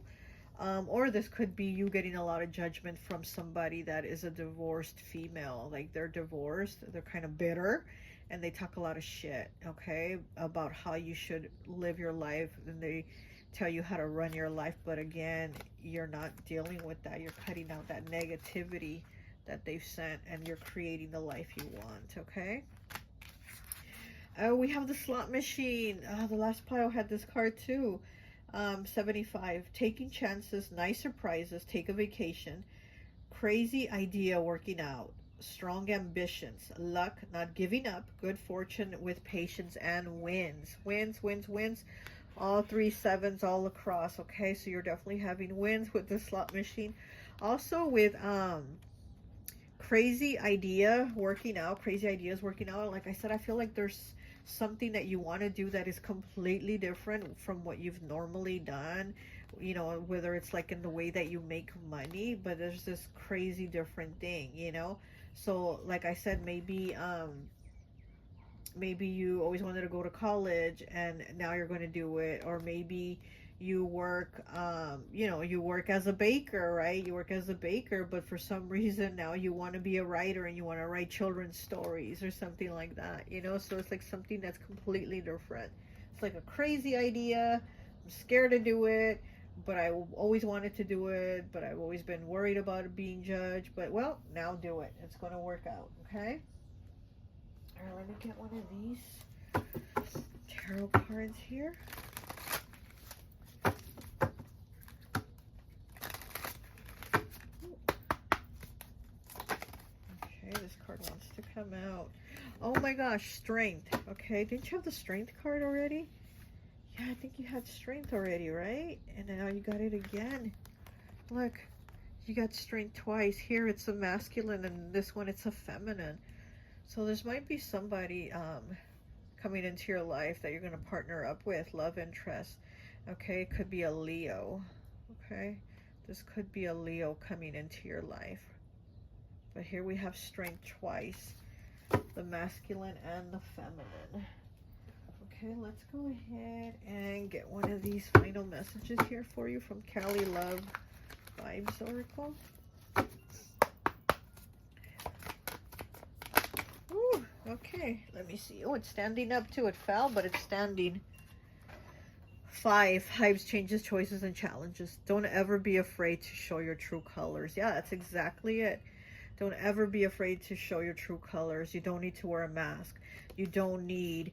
Or this could be you getting a lot of judgment from somebody that is a divorced female. Like they're divorced, they're kind of bitter, and they talk a lot of shit, okay, about how you should live your life, and they tell you how to run your life. But again, you're not dealing with that. You're cutting out that negativity that they've sent, and you're creating the life you want, okay? We have the slot machine. The last pile had this card too. 75, taking chances, nice surprises, take a vacation, crazy idea working out, strong ambitions, luck, not giving up, good fortune with patience, and wins. Wins. All 3 sevens all across, okay? So you're definitely having wins with the slot machine. Also with crazy idea working out, crazy ideas working out. Like I said, I feel like there's something that you want to do that is completely different from what you've normally done, you know, whether it's like in the way that you make money, but there's this crazy different thing, you know. So like I said, maybe maybe you always wanted to go to college and now you're going to do it. Or maybe you work, you know, you work as a baker, right? You work as a baker, but for some reason now you want to be a writer and you want to write children's stories or something like that, you know? So it's like something that's completely different. It's like a crazy idea. I'm scared to do it, but I always wanted to do it, but I've always been worried about it being judged. But well, now do it. It's going to work out, okay? All right, let me get one of these tarot cards here. This card wants to come out. Oh my gosh, strength. Okay, didn't you have the strength card already? Yeah, I think you had strength already, right? And now you got it again. Look, you got strength twice. Here it's a masculine, and this one it's a feminine. So this might be somebody coming into your life that you're going to partner up with, love interest. Okay, it could be a Leo. Okay, this could be a Leo coming into your life. But here we have strength twice, the masculine and the feminine. Okay, let's go ahead and get one of these final messages here for you from Cali Love Vibes Oracle. Ooh, okay, let me see. Oh, it's standing up too. It fell, but it's standing. 5, Hives, changes, choices, and challenges. Don't ever be afraid to show your true colors. Yeah, that's exactly it. Don't ever be afraid to show your true colors. You don't need to wear a mask. You don't need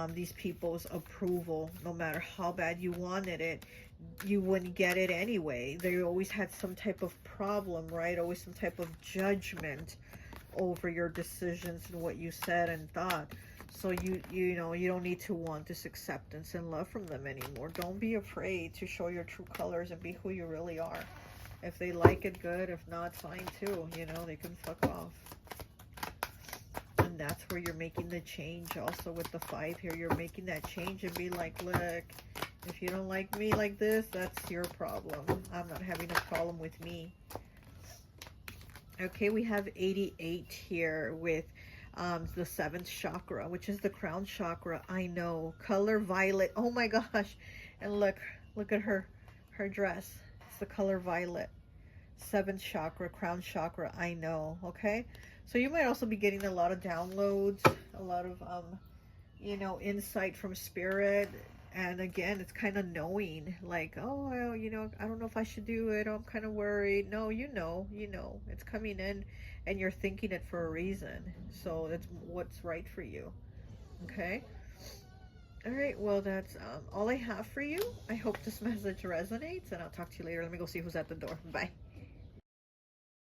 these people's approval. No matter how bad you wanted it, you wouldn't get it anyway. They always had some type of problem, right? Always some type of judgment over your decisions and what you said and thought. So you know, you don't need to want this acceptance and love from them anymore. Don't be afraid to show your true colors and be who you really are. If they like it, good. If not, fine too. You know, they can fuck off. And that's where you're making the change. Also with the 5 here, you're making that change and be like, look, if you don't like me like this, that's your problem. I'm not having a problem with me. Okay, we have 88 here with The 7th chakra, which is the crown chakra. I know. Color violet. Oh my gosh. And look at her dress. It's the color violet. 7th chakra, crown chakra. I know. Okay. So you might also be getting a lot of downloads, a lot of, you know, insight from spirit. And again, it's kind of knowing, like, oh, well, you know, I don't know if I should do it. Oh, I'm kind of worried. No, you know, it's coming in and you're thinking it for a reason. So that's what's right for you. Okay. All right. Well, that's all I have for you. I hope this message resonates, and I'll talk to you later. Let me go see who's at the door. Bye.